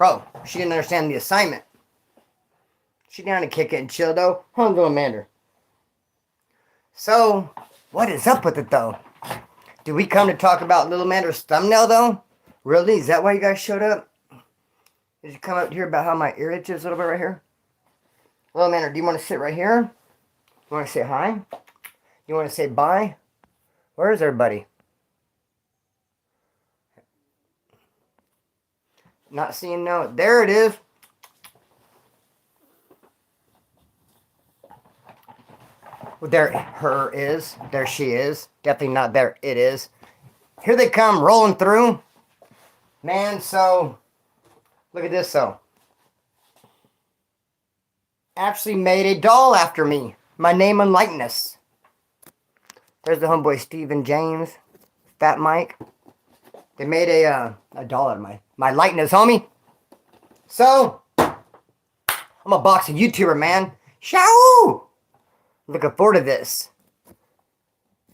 Bro, she didn't understand the assignment. She down to kick it and chill though. Little Mander. So, what is up with it though? Did we come to talk about Little Mander's thumbnail though? Really? Is that why you guys showed up? Did you come up to hear about how my ear itches a little bit right here? Little Mander, do you want to sit right here? You want to say hi? You want to say bye? Where is everybody? Not seeing no. There it is. Well, there her is. There she is. Definitely not there it is. Here they come rolling through. Man, so look at this though. Actually made a doll after me. My name and likeness. There's the homeboy Stephen James. Fat Mike. They made a doll out of my likeness, homie. So, I'm a boxing YouTuber, man. Shao! Looking forward to this.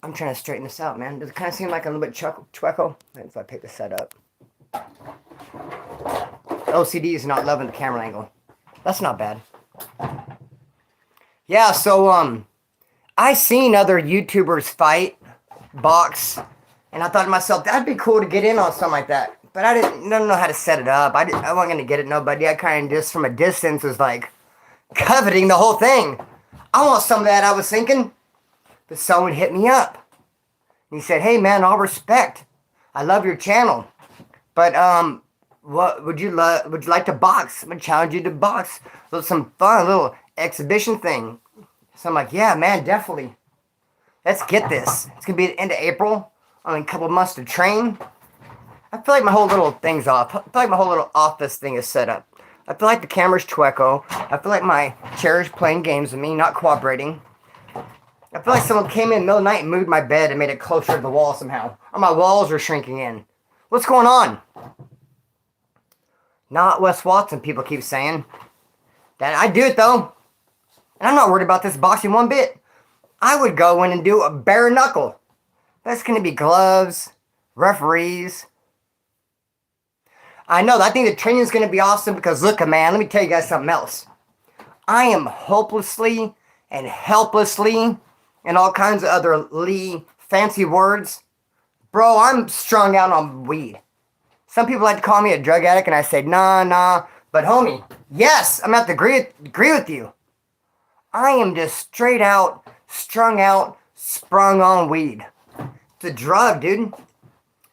I'm trying to straighten this out, man. Does it kind of seem like I'm a little bit chueco? If I pick this set up. OCD is not loving the camera angle. That's not bad. Yeah, so, I seen other YouTubers fight, box, and I thought to myself, that'd be cool to get in on something like that. But I don't know how to set it up. I wasn't going to get it, nobody. I kind of just, from a distance, was like, coveting the whole thing. I want some of that, I was thinking. But someone hit me up. And he said, hey, man, all respect. I love your channel. But, what would you like to box? I'm going to challenge you to box. Some fun, little exhibition thing. So I'm like, yeah, man, definitely. Let's get this. It's going to be the end of April. Only a couple months to train. I feel like my whole little thing's off. I feel like my whole little office thing is set up. I feel like the camera's chueco. I feel like my chair is playing games with me, not cooperating. I feel like someone came in the middle of the night and moved my bed and made it closer to the wall somehow. Or my walls are shrinking in. What's going on? Not Wes Watson, people keep saying. That I do it though. And I'm not worried about this boxing one bit. I would go in and do a bare knuckle. That's going to be gloves, referees. I know, I think the training is going to be awesome because look, man, let me tell you guys something else. I am hopelessly and helplessly and all kinds of other fancy words. Bro, I'm strung out on weed. Some people like to call me a drug addict and I say, nah. But homie, yes, I'm going to have to agree with you. I am just straight out, strung out, sprung on weed. It's a drug, dude.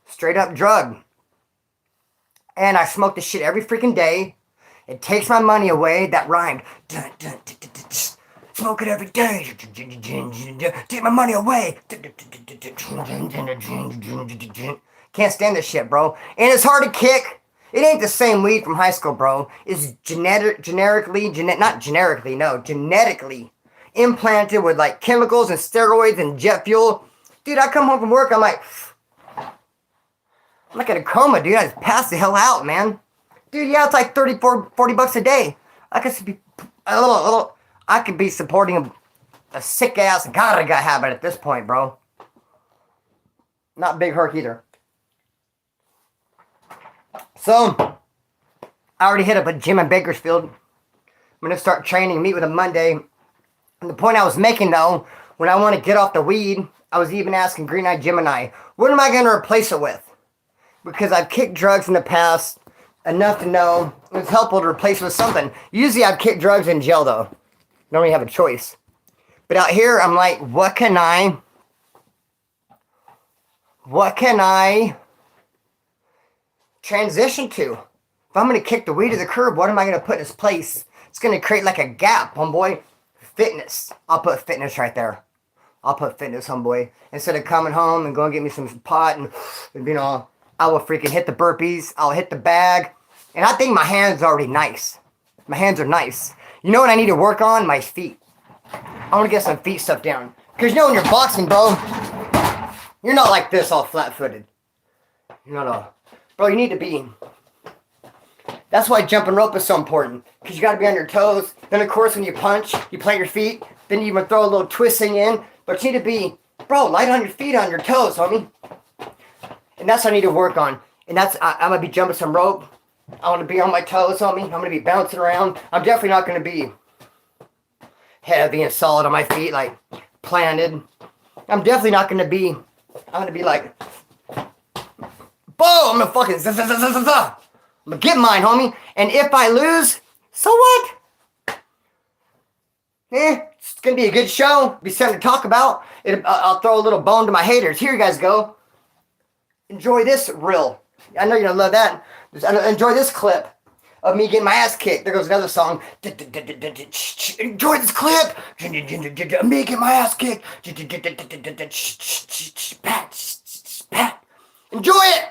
Straight up drug. And I smoke this shit every freaking day. It takes my money away. That rhymed. Smoke it every day. Take my money away. Can't stand this shit, bro. And it's hard to kick. It ain't the same weed from high school, bro. It's genetically implanted with like chemicals and steroids and jet fuel. Dude, I come home from work, I'm like in a coma, dude. I just passed the hell out, man. Dude, yeah, it's like 40 bucks a day. I could be I could be supporting a sick ass guy habit at this point, bro. Not Big Herc either. So, I already hit up a gym in Bakersfield. I'm gonna start training, meet with him Monday. And the point I was making though, when I want to get off the weed, I was even asking Green Eye Gemini, what am I gonna replace it with? Because I've kicked drugs in the past enough to know it's helpful to replace it with something. Usually I've kicked drugs in jail though. Don't really have a choice. But out here I'm like, what can I transition to? If I'm going to kick the weed to the curb, what am I going to put in its place? It's going to create like a gap, homeboy. Fitness. I'll put fitness right there. I'll put fitness, homeboy. Instead of coming home and going to get me some pot and I will freaking hit the burpees. I'll hit the bag. And I think my hands are already nice. My hands are nice. You know what I need to work on? My feet. I want to get some feet stuff down. Because when you're boxing, bro, you're not like this all flat-footed. You're not all... Bro, you need to be... That's why jumping rope is so important. Because you got to be on your toes. Then, of course, when you punch, you plant your feet. Then you even throw a little twisting in. But you need to be... Bro, light on your feet, on your toes, homie. And that's what I need to work on. And that's, I'm going to be jumping some rope. I want to be on my toes, homie. I'm going to be bouncing around. I'm definitely not going to be heavy and solid on my feet, like planted. I'm definitely not going to be, I'm going to be like, boom, I'm going to fucking, I'm going to get mine, homie. And if I lose, so what? It's going to be a good show. Be something to talk about. I'll throw a little bone to my haters. Here you guys go. Enjoy this reel. I know you're going to love that. Enjoy this clip of me getting my ass kicked. There goes another song. Enjoy this clip. Me getting my ass kicked. Pat. Enjoy it.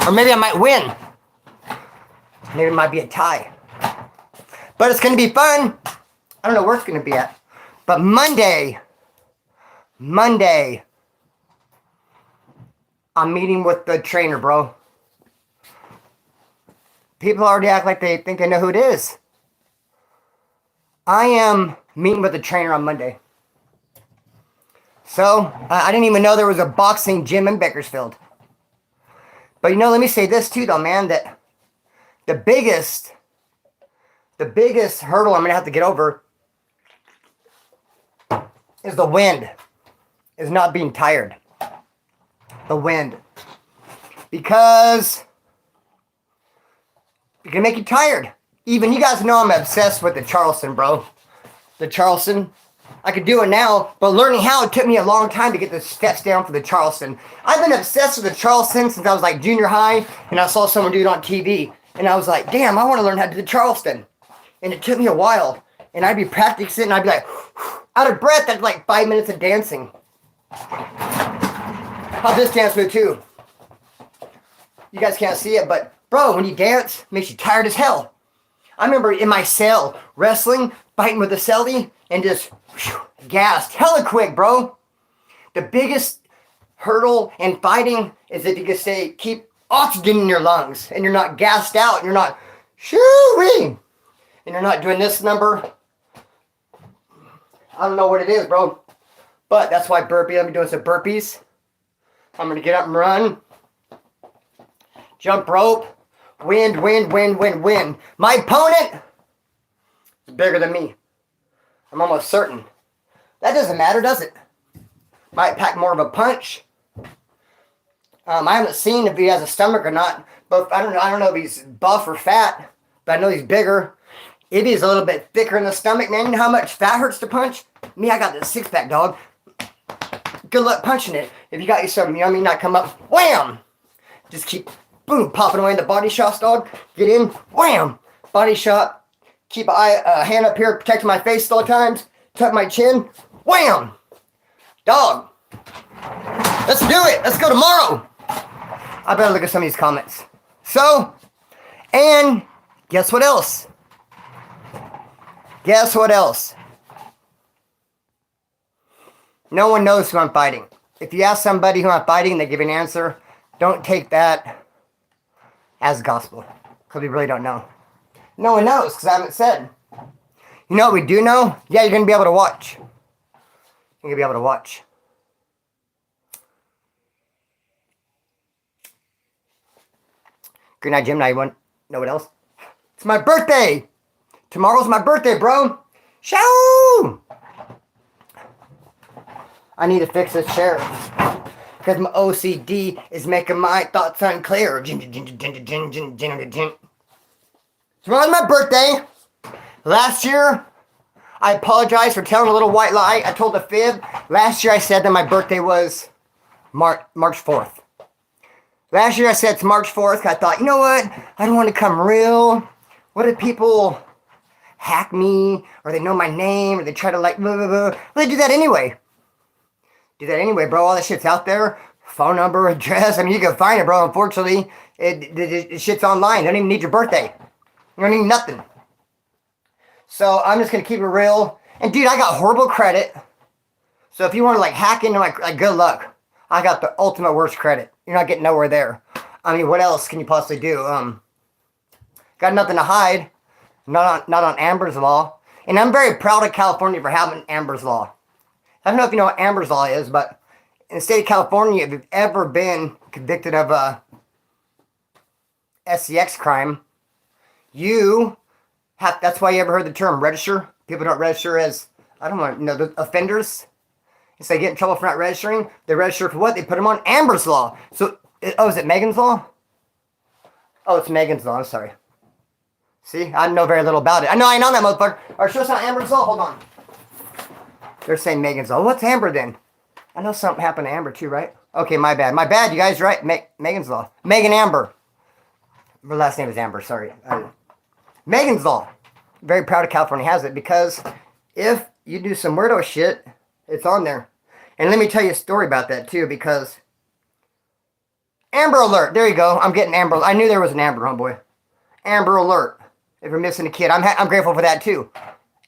Or maybe I might win. Maybe it might be a tie. But it's going to be fun. I don't know where it's going to be at. But Monday, I'm meeting with the trainer, bro. People already act like they think they know who it is. I am meeting with the trainer on Monday. So, I didn't even know there was a boxing gym in Bakersfield. But let me say this too, though, man, that the biggest hurdle I'm going to have to get over is the wind. Is not being tired. The wind. Because it can make you tired. Even you guys know I'm obsessed with the Charleston, bro. The Charleston. I could do it now, but learning how, it took me a long time to get the steps down for the Charleston. I've been obsessed with the Charleston since I was like junior high, and I saw someone do it on TV. And I was like, damn, I want to learn how to do the Charleston. And it took me a while. And I'd be practicing, and I'd be like, out of breath after like 5 minutes of dancing. I'll just dance with too. You guys can't see it, but bro, when you dance, it makes you tired as hell. I remember in my cell, wrestling, fighting with the cellie, and just gassed hella quick, bro. The biggest hurdle in fighting is if you can keep oxygen in your lungs, and you're not gassed out, and you're not shoo-wee, and you're not doing this number. I don't know what it is, bro. But that's why burpee. I'm doing some burpees. I'm going to get up and run. Jump rope. Wind. My opponent is bigger than me. I'm almost certain. That doesn't matter, does it? Might pack more of a punch. I haven't seen if he has a stomach or not. But I don't know if he's buff or fat. But I know he's bigger. If he's a little bit thicker in the stomach, man, you know how much fat hurts to punch? Me, I got the six-pack, dog. Good luck punching it. If you got you some, not come up, wham! Just keep, boom, popping away in the body shots, dog. Get in, wham! Body shot. Keep a hand up here, protecting my face all the times. Tuck my chin, wham! Dog. Let's do it. Let's go tomorrow. I better look at some of these comments. So, and guess what else? Guess what else? No one knows who I'm fighting. If you ask somebody who I'm fighting and they give an answer, don't take that as gospel. Because we really don't know. No one knows because I haven't said. You know what we do know? Yeah, you're going to be able to watch. You're going to be able to watch. Good night, Jim. Now you want to know what else? It's my birthday. Tomorrow's my birthday, bro. Shoo! I need to fix this chair. Because my OCD is making my thoughts unclear. Tomorrow's my birthday. Last year, I apologize for telling a little white lie. I told a fib. Last year I said that my birthday was March 4th. Last year I said it's March 4th. I thought, you know what? I don't want to come real. What if people hack me, or they know my name, or they try to like blah, blah, blah. Well, they do that anyway. Bro. All that shit's out there. Phone number, address. I mean, you can find it, bro. Unfortunately, it shit's online. You don't even need your birthday. You don't need nothing. So I'm just going to keep it real. And dude, I got horrible credit. So if you want to like hack into my, like, good luck. I got the ultimate worst credit. You're not getting nowhere there. I mean, what else can you possibly do? Got nothing to hide. Not on Amber's Law. And I'm very proud of California for having Amber's Law. I don't know if you know what Amber's Law is, but in the state of California, if you've ever been convicted of SCX crime, you have, that's why you ever heard the term register? People don't register as, I don't want to know, the offenders. If they get in trouble for not registering, they register for what? They put them on Amber's Law. So, oh, is it Megan's Law? Oh, it's Megan's Law, I'm sorry. See, I know very little about it. I know that motherfucker. Or sure it's not Amber's Law, hold on. They're saying Megan's Law. What's Amber then? I know something happened to Amber too, right? Okay, my bad. My bad, you guys are right. Megan's Law. Megan Amber. Her last name is Amber, sorry. Megan's Law. Very proud of California has it because if you do some weirdo shit, it's on there. And let me tell you a story about that too because Amber Alert. There you go. I'm getting Amber. I knew there was an Amber, homeboy. Amber Alert. If you're missing a kid, I'm grateful for that too.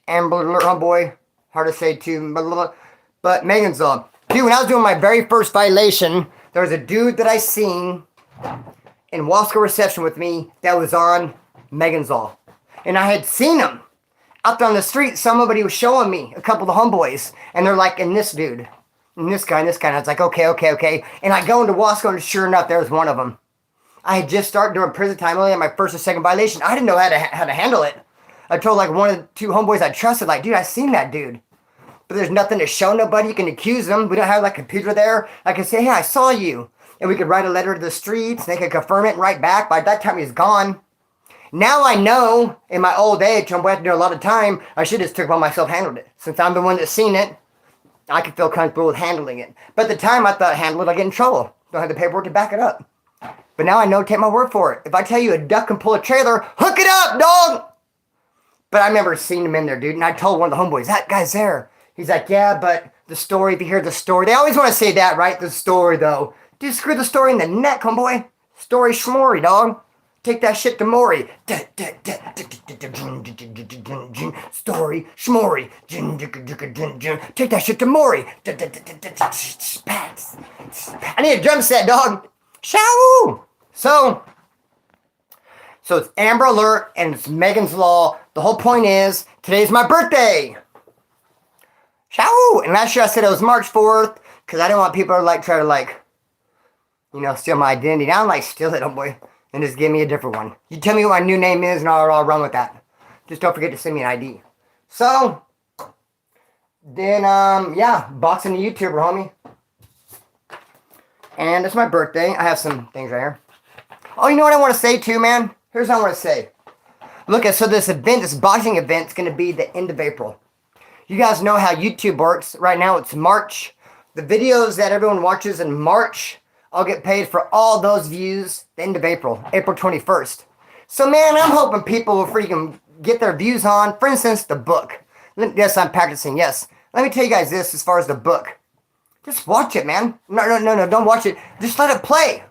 Amber Alert, homeboy. Hard to say too. But Megan's Law. Dude, when I was doing my very first violation, there was a dude that I seen in Wasco reception with me that was on Megan's Law. And I had seen him out there on the street. Somebody was showing me a couple of the homeboys. And they're like, and this dude. And this guy, and this guy. And I was like, okay. And I go into Wasco, and sure enough, there was one of them. I had just started doing prison time, only at my first or second violation. I didn't know how to handle it. I told like one of the two homeboys I trusted, like, dude, I seen that dude. But there's nothing to show nobody. You can accuse them. We don't have like a computer there. I can say, hey, I saw you. And we could write a letter to the streets. They could confirm it and write back. By that time, he's gone. Now I know, in my old age, I'm going to do a lot of time, I should have just took upon myself handled it. Since I'm the one that's seen it, I could feel comfortable with handling it. But at the time, I thought handle it, I'd get in trouble. Don't have the paperwork to back it up. But now I know, take my word for it. If I tell you a duck can pull a trailer, hook it up, dog! But I remember seeing him in there, dude, and I told one of the homeboys, that guy's there. He's like, yeah, but the story, if you hear the story, they always want to say that, right? The story, though. Dude, screw the story in the neck, homeboy. Story schmory, dog. Take that shit to Maury. Story schmory. Take that shit to Maury. I need a drum set, dog. Shoo! So it's Amber Alert and it's Megan's Law. The whole point is, today's my birthday. Shoo! And last year I said it was March 4th because I didn't want people to like try to like, you know, steal my identity. I don't like steal it, homeboy. And just give me a different one. You tell me what my new name is and I'll run with that. Just don't forget to send me an ID. So, then, yeah, boxing the YouTuber, homie. And it's my birthday. I have some things right here. Oh, you know what I want to say too, man? Here's what I want to say. Look, so this event, this boxing event, is going to be the end of April. You guys know how YouTube works. Right now it's March. The videos that everyone watches in March, I'll get paid for all those views the end of April, April 21st. So, man, I'm hoping people will freaking get their views on, for instance, the book. Yes, I'm practicing, yes. Let me tell you guys this as far as the book. Just watch it, man. No, don't watch it. Just let it play.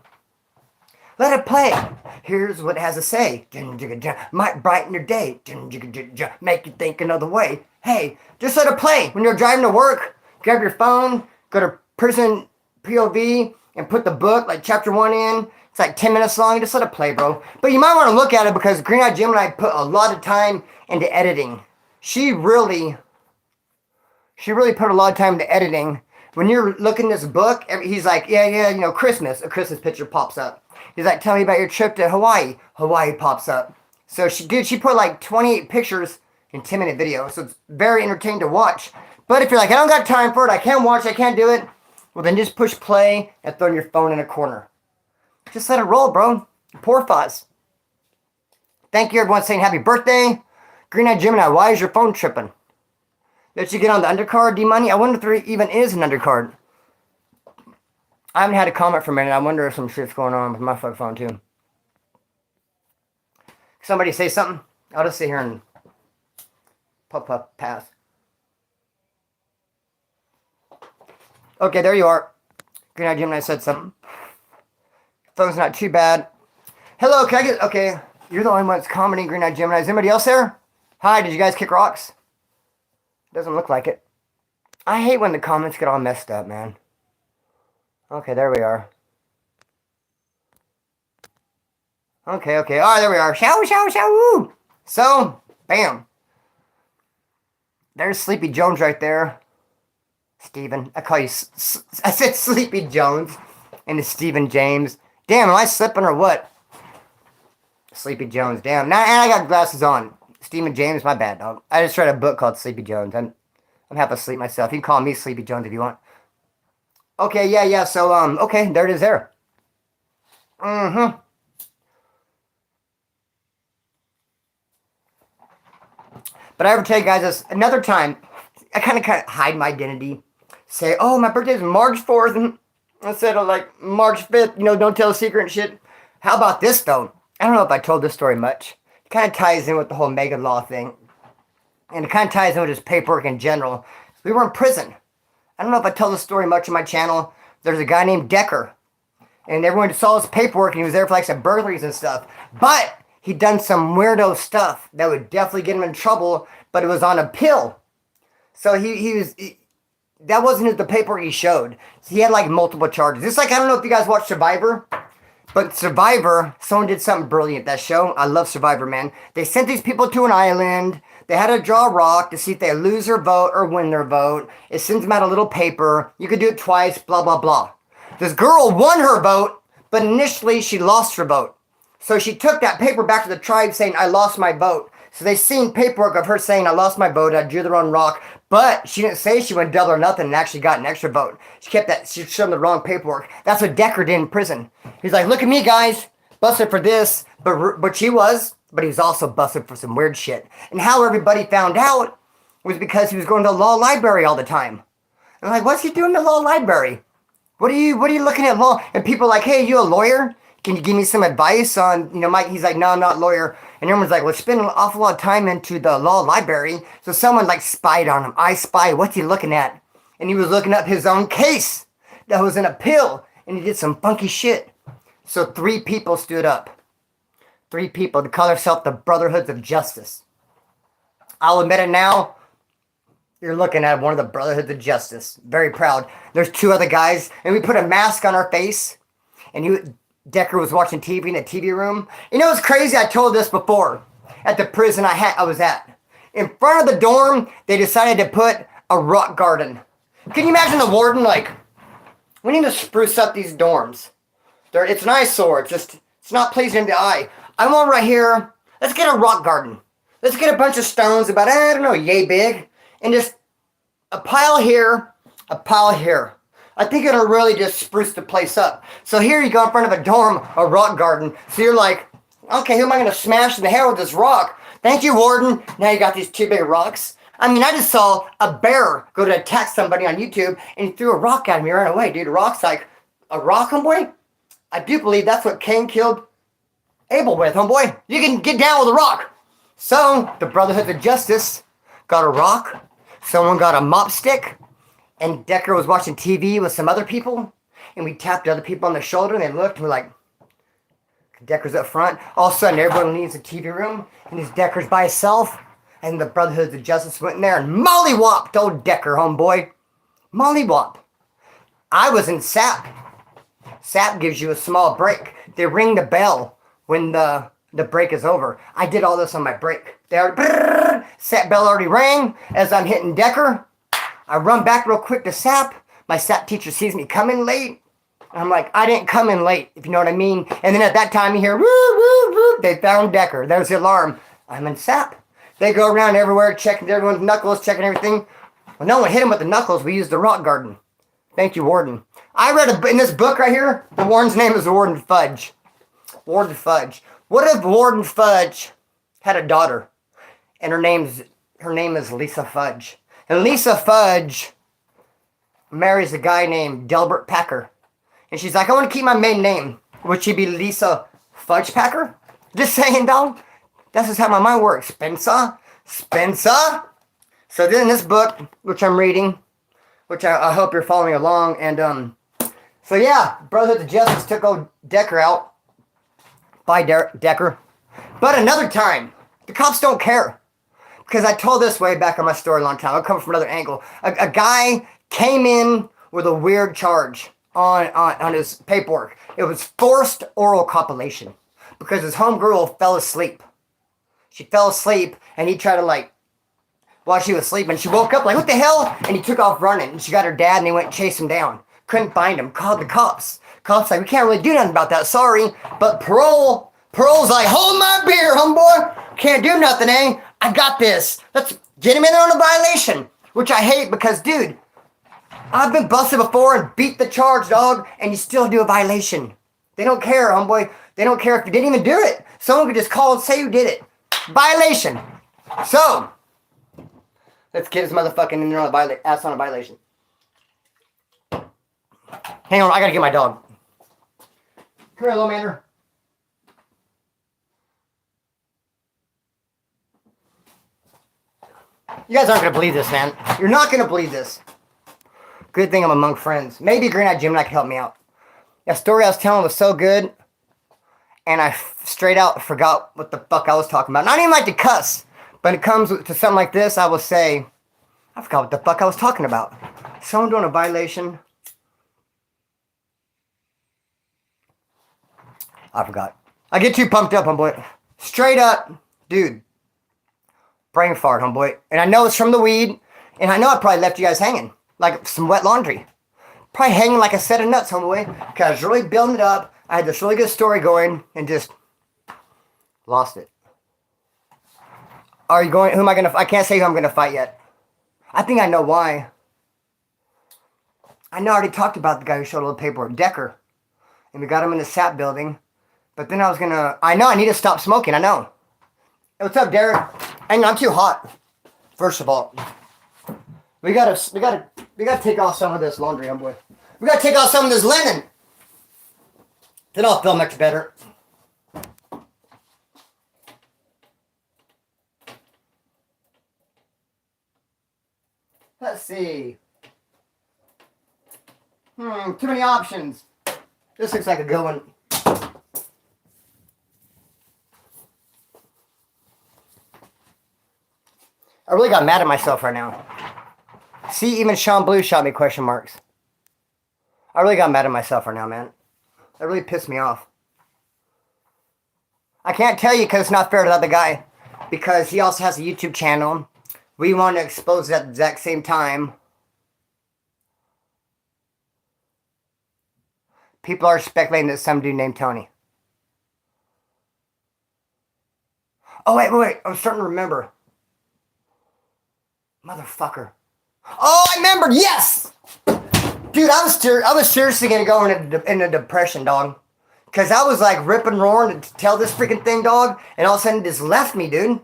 Let it play. Here's what it has to say. Might brighten your day. Make you think another way. Hey, just let it play. When you're driving to work, grab your phone, go to Prison POV, and put the book, like chapter 1 in. It's like 10 minutes long. Just let it play, bro. But you might want to look at it because Green Eye Gemini put a lot of time into editing. She really put a lot of time into editing. When you're looking at this book, he's like, yeah, you know, Christmas. A Christmas picture pops up. He's like, tell me about your trip to Hawaii. Hawaii pops up. So she put like 28 pictures in 10-minute video. So it's very entertaining to watch. But if you're like, I don't got time for it, I can't watch, I can't do it. Well, then just push play and throw your phone in a corner. Just let it roll, bro. Poor Foz. Thank you, everyone, saying happy birthday. Green Eye Gemini, why is your phone tripping? Let you get on the undercard, D-Money? I wonder if there even is an undercard. I haven't had a comment for a minute. I wonder if some shit's going on with my fucking phone, too. Somebody say something? I'll just sit here and pass. Okay, there you are. Green Eye Gemini said something. Phone's not too bad. Hello, can I get... Okay, you're the only one that's commenting, Green Eye Gemini. Is anybody else there? Hi, did you guys kick rocks? Doesn't look like it. I hate when the comments get all messed up, man. Okay, there we are. Okay. All right, there we are. Woo! So, bam. There's Sleepy Jones right there. Steven. I call you... I said Sleepy Jones. And it's Stephen James. Damn, am I slipping or what? Sleepy Jones. Damn. Now, and I got glasses on. Stephen James, my bad, dog. I just read a book called Sleepy Jones. I'm half asleep myself. You can call me Sleepy Jones if you want. Okay, yeah. So, okay, there it is there. Mm-hmm. But I ever tell you guys this another time, I kind of hide my identity. Say, oh, my birthday is March 4th, and instead of like March 5th, don't tell a secret and shit. How about this, though? I don't know if I told this story much. It kind of ties in with the whole Megan Law thing. And it kind of ties in with his paperwork in general. We were in prison. I don't know if I told this story much on my channel. There's a guy named Decker. And everyone saw his paperwork, and he was there for like some burglaries and stuff. But he'd done some weirdo stuff that would definitely get him in trouble, but it was on a pill. So that wasn't the paperwork he showed. So he had like multiple charges. It's like, I don't know if you guys watch Survivor, but Survivor, someone did something brilliant. That show, I love Survivor, man. They sent these people to an island. They had to draw a rock to see if they lose their vote or win their vote. It sends them out a little paper. You could do it twice, blah, blah, blah. This girl won her vote, but initially she lost her vote. So she took that paper back to the tribe saying, I lost my vote. So they seen paperwork of her saying, I lost my vote, I drew the wrong rock. But she didn't say she went double or nothing and actually got an extra vote. She showed them the wrong paperwork. That's what Decker did in prison. He's like, look at me, guys. Busted for this. But he was also busted for some weird shit. And how everybody found out was because he was going to the law library all the time. I'm like, what's he doing in the law library? What are you looking at law? And people are like, hey, you a lawyer? Can you give me some advice on, Mike? He's like, no, I'm not a lawyer. And everyone's like, well, spend an awful lot of time into the law library. So someone like spied on him. I spy. What's he looking at? And he was looking up his own case that was in a pill. And he did some funky shit. So 3 people stood up. 3 people to call themselves the Brotherhoods of Justice. I'll admit it now. You're looking at one of the Brotherhoods of Justice. Very proud. There's 2 other guys. And we put a mask on our face. And Decker was watching TV in the TV room. It's crazy. I told this before. At the prison I was at. In front of the dorm, they decided to put a rock garden. Can you imagine the warden like, we need to spruce up these dorms. It's an eyesore. It's not pleasing to the eye. I want right here, let's get a rock garden. Let's get a bunch of stones about, I don't know, yay big. And just a pile here, a pile here. I think it'll really just spruce the place up. So here you go in front of a dorm, a rock garden. So you're like, okay, who am I going to smash in the head with this rock? Thank you, warden. Now you got these 2 big rocks. I mean, I just saw a bear go to attack somebody on YouTube, and he threw a rock at me and ran away, dude. A rock's like, a rock, homeboy? I do believe that's what Cain killed Abel with, homeboy. You can get down with a rock. So the Brotherhood of Justice got a rock. Someone got a mop stick. And Decker was watching TV with some other people. And we tapped other people on the shoulder. And they looked. And we're like, Decker's up front. All of a sudden, everyone leaves the TV room. And this Decker's by himself. And the Brotherhood of Justice went in there and mollywopped old Decker, homeboy. Mollywop. I was in SAP. SAP gives you a small break. They ring the bell when the break is over. I did all this on my break. SAP bell already rang as I'm hitting Decker. I run back real quick to SAP. My SAP teacher sees me coming late. I'm like, I didn't come in late, if you know what I mean. And then at that time you hear, woo, woo, woo. They found Decker. There's the alarm. I'm in SAP. They go around everywhere, checking everyone's knuckles, checking everything. Well, no one hit him with the knuckles. We used the rock garden. Thank you, Warden. I read in this book right here, the Warden's name is Warden Fudge. Warden Fudge. What if Warden Fudge had a daughter, and her name is Lisa Fudge, and Lisa Fudge marries a guy named Delbert Packer, and she's like, I want to keep my maiden name. Would she be Lisa Fudge Packer? Just saying, dog. That's just how my mind works. Spencer. So then this book, which I'm reading, which I hope you're following along, and so yeah, Brotherhood of Justice took old Decker out. Bye, Decker. But another time, the cops don't care. Because I told this way back on my story a long time. I'll come from another angle. A guy came in with a weird charge on his paperwork. It was forced oral copulation. Because his homegirl fell asleep. She fell asleep, and he tried to while she was sleeping, she woke up like, what the hell? And he took off running. And she got her dad, and they went and chased him down. Couldn't find him. Called the cops. Cops like, we can't really do nothing about that. Sorry. But parole Pearl's like, hold my beer, homeboy. Can't do nothing, eh? I got this. Let's get him in there on a violation. Which I hate because, dude, I've been busted before and beat the charge, dog, and you still do a violation. They don't care, homeboy. They don't care if you didn't even do it. Someone could just call and say you did it. Violation. So, let's get his motherfucking in there on a ass on a violation. Hang on, I gotta get my dog. Come here, little mander. You guys aren't gonna believe this, man. You're not gonna believe this. Good thing I'm among friends. Maybe Green Eyed Gemini can help me out. That story I was telling was so good, and I straight out forgot what the fuck I was talking about. And I don't even like to cuss, but when it comes to something like this, I will say, I forgot what the fuck I was talking about. Someone doing a violation. I forgot. I get too pumped up, homeboy. Straight up, dude. Brain fart, homeboy. And I know it's from the weed, and I know I probably left you guys hanging. Like some wet laundry. Probably hanging like a set of nuts, homeboy. Because I was really building it up. I had this really good story going, and just lost it. Are you going, who am I going to, I can't say who I'm going to fight yet. I think I know why. I know I already talked about the guy who showed all the paperwork, Decker. And we got him in the SAP building. But then I was going to, I know I need to stop smoking, I know. Hey, what's up, Derek? Hang on, I'm too hot. First of all, we gotta take off some of this laundry, homeboy. We gotta take off some of this linen. Then I'll feel much better. Let's see. Too many options. This looks like a good one. I really got mad at myself right now. See, even Sean Blue shot me question marks. I really got mad at myself right now, man. That really pissed me off. I can't tell you because it's not fair to the other guy. Because he also has a YouTube channel. We want to expose it at the exact same time. People are speculating that some dude named Tony. Oh, wait. I'm starting to remember. Motherfucker. Oh, I remembered. Yes! Dude, I was seriously going to go into depression, dog. Because I was like ripping, roaring to tell this freaking thing, dog. And all of a sudden it just left me, dude.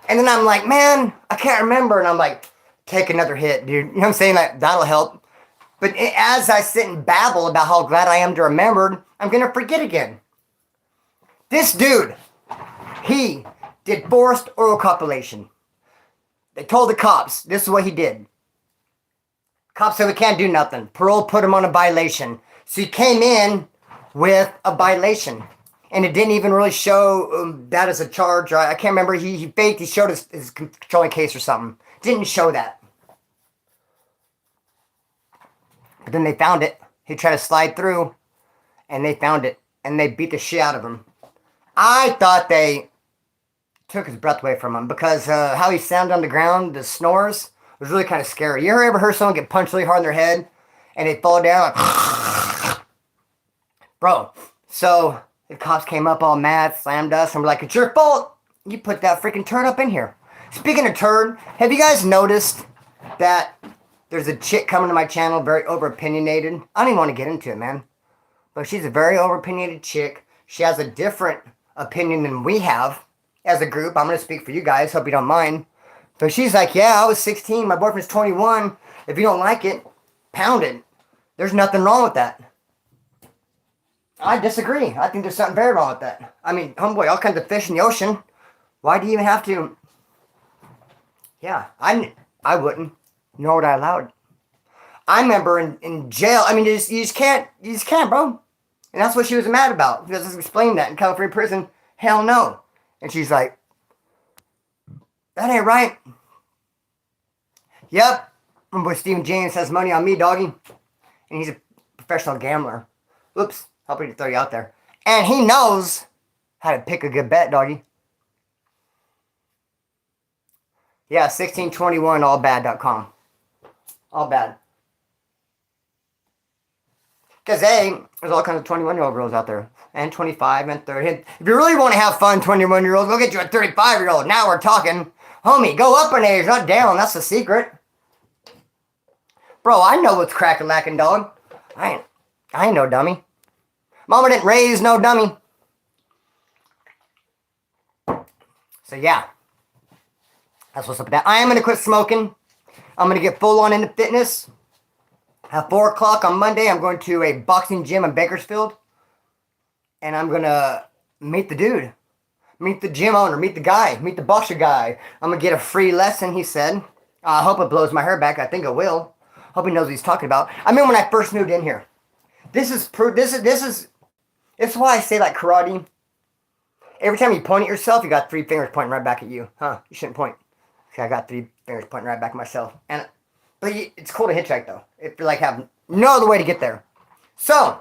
And then I'm like, man, I can't remember. And I'm like, take another hit, dude. You know what I'm saying? Like, that'll help. But as I sit and babble about how glad I am to remember, I'm going to forget again. This dude, he did forced oral copulation. They told the cops, this is what he did. Cops said we can't do nothing. Parole put him on a violation. So he came in with a violation. And it didn't even really show that as a charge. I can't remember. He faked. He showed his controlling case or something. Didn't show that. But then they found it. He tried to slide through. And they found it. And they beat the shit out of him. I thought they took his breath away from him. Because how he sounded on the ground, the snores, was really kind of scary. You ever heard someone get punched really hard in their head? And they fall down like... Bro. So... the cops came up all mad, slammed us, and we're like, it's your fault. You put that freaking turd up in here. Speaking of turd, have you guys noticed that there's a chick coming to my channel, very over-opinionated? I don't even want to get into it, man. But she's a very over-opinionated chick. She has a different opinion than we have as a group. I'm going to speak for you guys. Hope you don't mind. But she's like, yeah, I was 16. My boyfriend's 21. If you don't like it, pound it. There's nothing wrong with that. I disagree. I think there's something very wrong with that. I mean, homeboy, all kinds of fish in the ocean. Why do you even have to? Yeah, I wouldn't. Nor would I allow it. I remember in jail. I mean, you just can't, bro. And that's what she was mad about. She doesn't explain that in California prison. Hell no. And she's like, that ain't right. Yep. Homeboy Stephen James has money on me, doggy. And he's a professional gambler. Oops. Helping to throw you out there. And he knows how to pick a good bet, doggy. Yeah, 1621allbad.com. All bad. Because there's all kinds of 21-year-old girls out there. And 25 and 30. If you really want to have fun, 21-year-olds, go get you a 35-year-old. Now we're talking. Homie, go up in age, not down. That's the secret. Bro, I know what's cracking lacking, dog. I ain't no dummy. Mama didn't raise no dummy. So yeah. That's what's up with that. I am going to quit smoking. I'm going to get full on into fitness. At 4 o'clock on Monday, I'm going to a boxing gym in Bakersfield. And I'm going to meet the dude. Meet the gym owner. Meet the guy. Meet the boxer guy. I'm going to get a free lesson, he said. I hope it blows my hair back. I think it will. Hope he knows what he's talking about. I mean, when I first moved in here. This is why I say like karate. Every time you point at yourself, you got 3 fingers pointing right back at you. Huh? You shouldn't point. See, I got 3 fingers pointing right back at myself. But it's cool to hitchhike though. If you like have no other way to get there. So,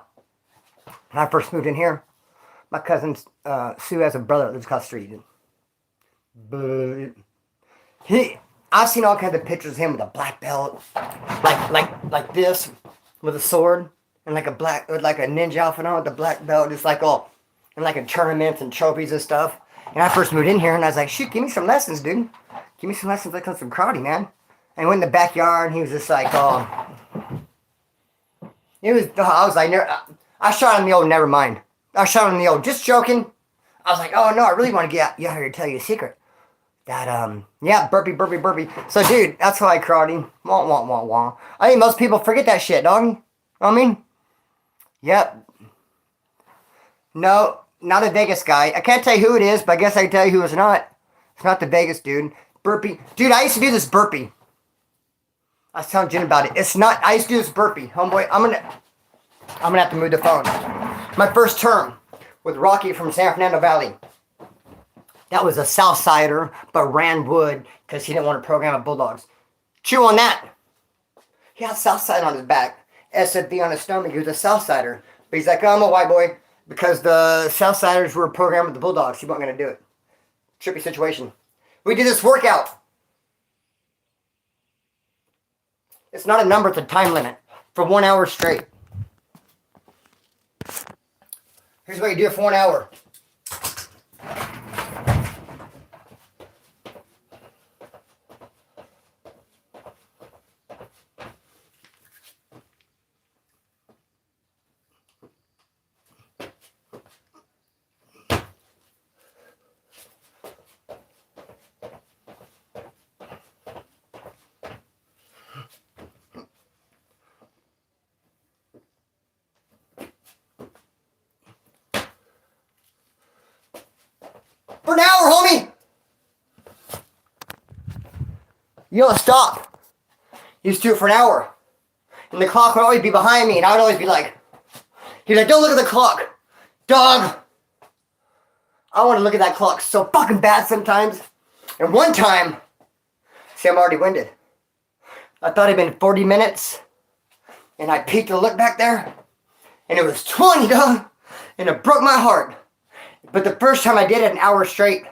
when I first moved in here, my cousin Sue has a brother that lives across the street. But I've seen all kinds of pictures of him with a black belt, like this, with a sword, and like a ninja outfit on with a black belt, just like all, and like in tournaments and trophies and stuff. And I first moved in here, and I was like, shoot, give me some lessons, dude. Give me some lessons like some karate, man. And I went in the backyard, and he was just like, oh. I was like, I shot him the old, never mind. I shot him the old, just joking. I was like, oh no, I really want to get out here to tell you a secret. That, yeah, burpee. So, dude, that's why I karate. Wah, wah, wah, wah. I think most people forget that shit, dog. You know what I mean? Yep. No, not a Vegas guy. I can't tell you who it is, but I guess I can tell you who it's not. It's not the Vegas dude. Burpee. Dude, I used to do this burpee. I was telling Jen about it. It's not, I used to do this burpee. Homeboy, I'm gonna have to move the phone. My first term with Rocky from San Fernando Valley. That was a Southsider, but ran wood because he didn't want to program with Bulldogs. Chew on that. He had Southside on his back. SFB on his stomach. He was a Southsider. But he's like, oh, I'm a white boy. Because the Southsiders were programmed with the Bulldogs. He wasn't going to do it. Trippy situation. We did this workout. It's not a number, it's a time limit. For 1 hour straight. Here's what you do for 1 hour. For an hour, homie! You don't stop. You just do it for an hour. And the clock would always be behind me, and I would always be like, he's like, don't look at the clock. Dog! I want to look at that clock so fucking bad sometimes. And one time, see, I'm already winded. I thought it'd been 40 minutes, and I peeked to look back there, and it was 20, dog! And it broke my heart. But the first time I did it an hour straight,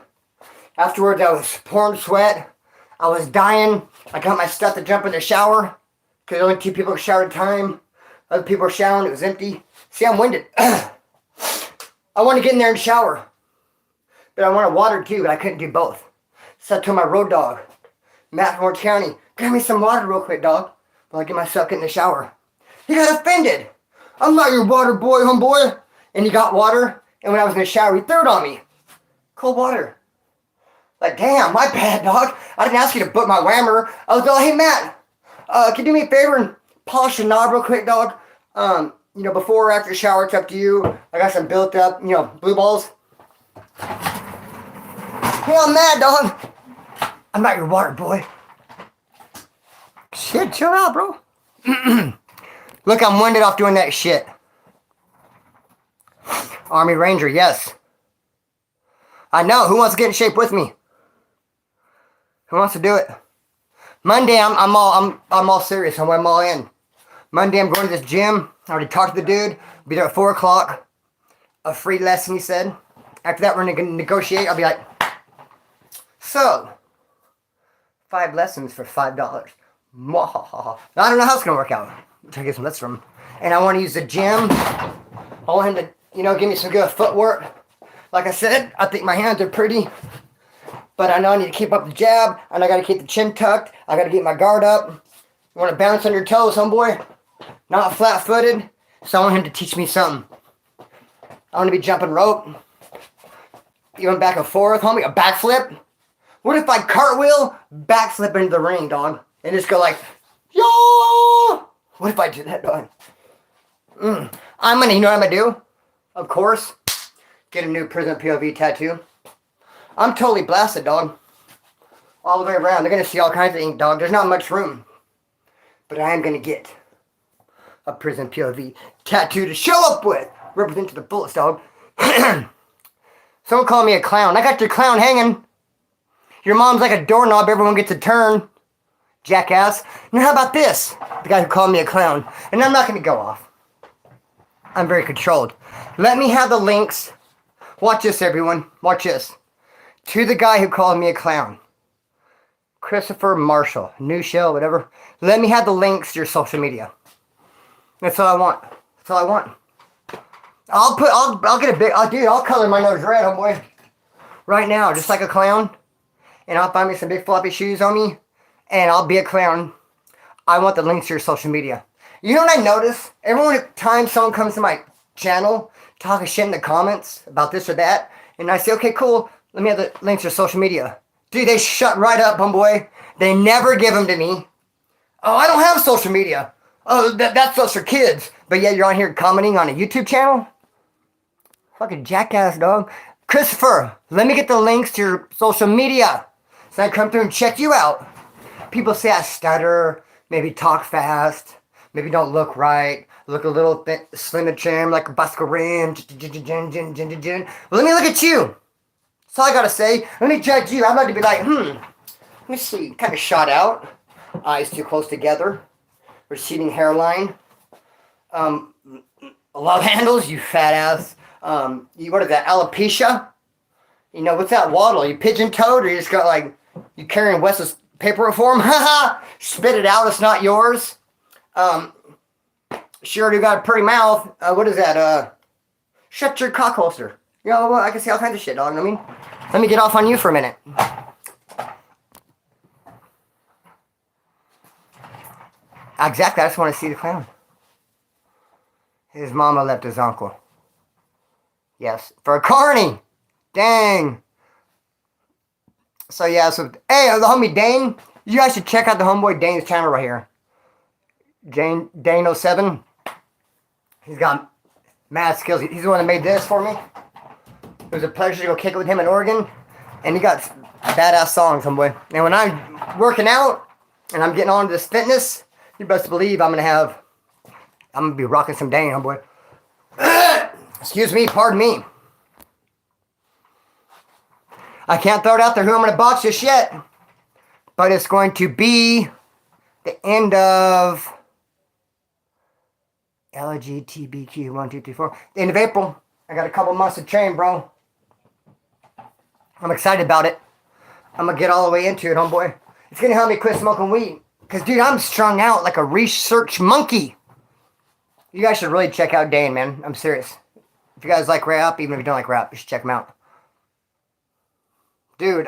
afterwards I was pouring sweat. I was dying. I got my stuff to jump in the shower because only 2 people showered at a time. Other people were showering. It was empty. See, I'm winded. I want to get in there and shower. But I wanted water too, but I couldn't do both. So I told my road dog, Matt from Orange County, grab me some water real quick, dog, while I get myself in the shower. He got offended. I'm not your water boy, homeboy. And he got water. And when I was in the shower, he threw it on me. Cold water. Like, damn, my bad, dog. I didn't ask you to put my whammer. I was like, hey, Matt, can you do me a favor and polish the knob real quick, dog? Before or after the shower, it's up to you. I got some built up, blue balls. Hey, I'm mad, dog. I'm not your water boy. Shit, chill out, bro. Look, I'm winded off doing that shit. Army Ranger, yes. I know. Who wants to get in shape with me? Who wants to do it? Monday, I'm all serious. I'm all in. Monday, I'm going to this gym. I already talked to the dude. Be there at 4 o'clock. A free lesson, he said. After that, we're going to negotiate. I'll be like, so, 5 lessons for $5. I don't know how it's going to work out. Try to get some lessons from him. and I want to use the gym. I want him to, you know, give me some good footwork. Like I said, I think my hands are pretty, but I know I need to keep up the jab, and I got to keep the chin tucked. I got to get my guard up. You want to bounce on your toes, homeboy? Not flat-footed. So I want him to teach me something. I want to be jumping rope. Even back and forth, homie. A backflip. What if I cartwheel, backflip into the ring, dog? And just go like, yo! What if I do that, dog? I'm gonna, you know what I'm gonna do? Of course, get a new Prison POV tattoo. I'm totally blasted, dog. All the way around. They're gonna see all kinds of ink, dog. There's not much room. But I am gonna get a Prison POV tattoo to show up with. Represent to the fullest, dog. Someone call me a clown. I got your clown hanging. Your mom's like a doorknob. Everyone gets a turn. Jackass. Now how about this? The guy who called me a clown. And I'm not going to go off. I'm very controlled. Let me have the links. Watch this, everyone. Watch this. To the guy who called me a clown. Christopher Marshall. New show, whatever. Let me have the links to your social media. That's all I want. That's all I want. I'll get a big, I'll color my nose red, homeboy. Right now, just like a clown. And I'll find me some big floppy shoes on me. And I'll be a clown. I want the links to your social media. You know what I notice? Every time someone comes to my channel, talking shit in the comments about this or that, and I say, okay, cool, let me have the links to your social media. Dude, they shut right up, homeboy. They never give them to me. Oh, I don't have social media. Oh, that's just for kids. But yet you're on here commenting on a YouTube channel? Fucking jackass, dog. Christopher, let me get the links to your social media so I can come through and check you out. People say I stutter, maybe talk fast, maybe don't look right, look a little slim and trim like a Buscarin. Well, let me look at you. That's all I gotta say. Let me judge you. I'd like to be like, let me see. Kind of shot out. Eyes too close together. Receding hairline. Love handles, you fat ass. What is that? Alopecia? You know, what's that waddle? You pigeon-toed or you just got like, you carrying Wes's paper reform? Haha! Spit it out, it's not yours. Sure you got a pretty mouth. What is that? Shut your cock holster. You know, well, I can see all kinds of shit, dog. I mean, let me get off on you for a minute. Exactly, I just want to see the clown. His mama left his uncle. Yes, for a carny. Dang. So yeah, so hey, the homie Dane, you guys should check out the homeboy Dane's channel right here. Dane07. He's got mad skills. He's the one that made this for me. It was a pleasure to go kick it with him in Oregon. And he got badass songs, homeboy. And when I'm working out and I'm getting on to this fitness, you best believe I'm gonna be rocking some Dane, homeboy. Excuse me, pardon me. I can't throw it out there who I'm going to box just yet. But it's going to be the end of LGBTQ 1, 2, 3, 4. The end of April. I got a couple months to train, bro. I'm excited about it. I'm going to get all the way into it, homeboy. It's going to help me quit smoking weed. Because, dude, I'm strung out like a research monkey. You guys should really check out Dane, man. I'm serious. If you guys like rap, even if you don't like rap, you should check him out. Dude,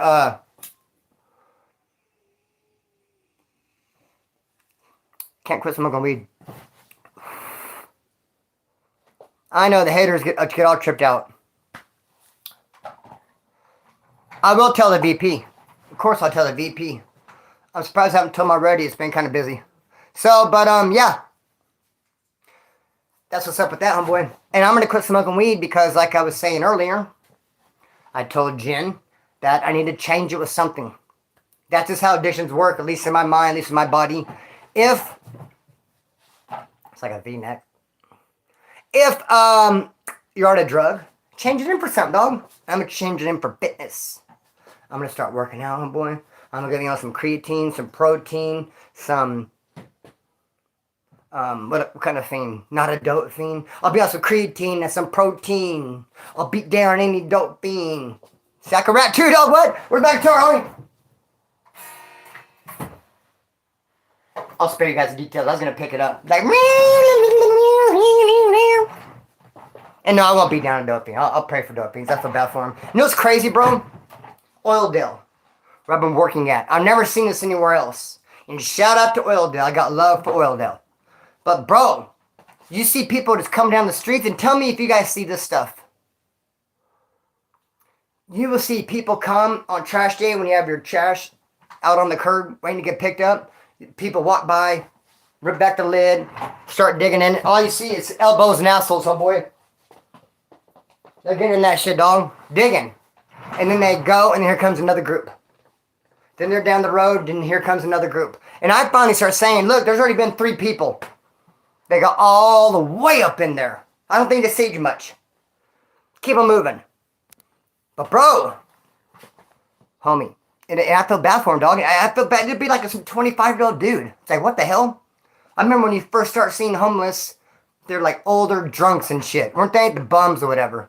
can't quit smoking weed. I know the haters get all tripped out. I will tell the VP. Of course I'll tell the VP. I'm surprised I haven't told him already. It's been kind of busy. So, but, yeah. That's what's up with that, homeboy. And I'm going to quit smoking weed because, like I was saying earlier, I told Jen that I need to change it with something. That's just how addictions work, at least in my mind, at least in my body. If, it's like a V-neck. If you're on a drug, change it in for something, dog. I'm going to change it in for fitness. I'm going to start working out, homeboy. I'm going to get on some creatine, some protein, some... what kind of thing? Not a dope fiend. I'll be on some creatine and some protein. I'll beat down any dope fiend. Sack a rat too, dog. What? We're back to our homie. I'll spare you guys the details. I was gonna pick it up. Like, And no, I won't be down to doping. I'll pray for doping. I feel bad for him. You know what's crazy, bro? Oildale, where I've been working at. I've never seen this anywhere else. And shout out to Oildale. I got love for Oildale. But, bro, you see people just come down the streets, and tell me if you guys see this stuff. You will see people come on trash day when you have your trash out on the curb waiting to get picked up. People walk by, rip back the lid, start digging in it. All you see is elbows and assholes, homeboy. They're getting in that shit, dog. Digging. And then they go, and here comes another group. Then they're down the road, and here comes another group. And I finally start saying, look, there's already been 3 people. They got all the way up in there. I don't think they saved you much. Keep them moving. But bro, homie, and I feel bad for him, dog. I feel bad. It'd be like a 25-year-old dude. It's like, what the hell? I remember when you first start seeing homeless, they're like older drunks and shit. Weren't they? The bums or whatever.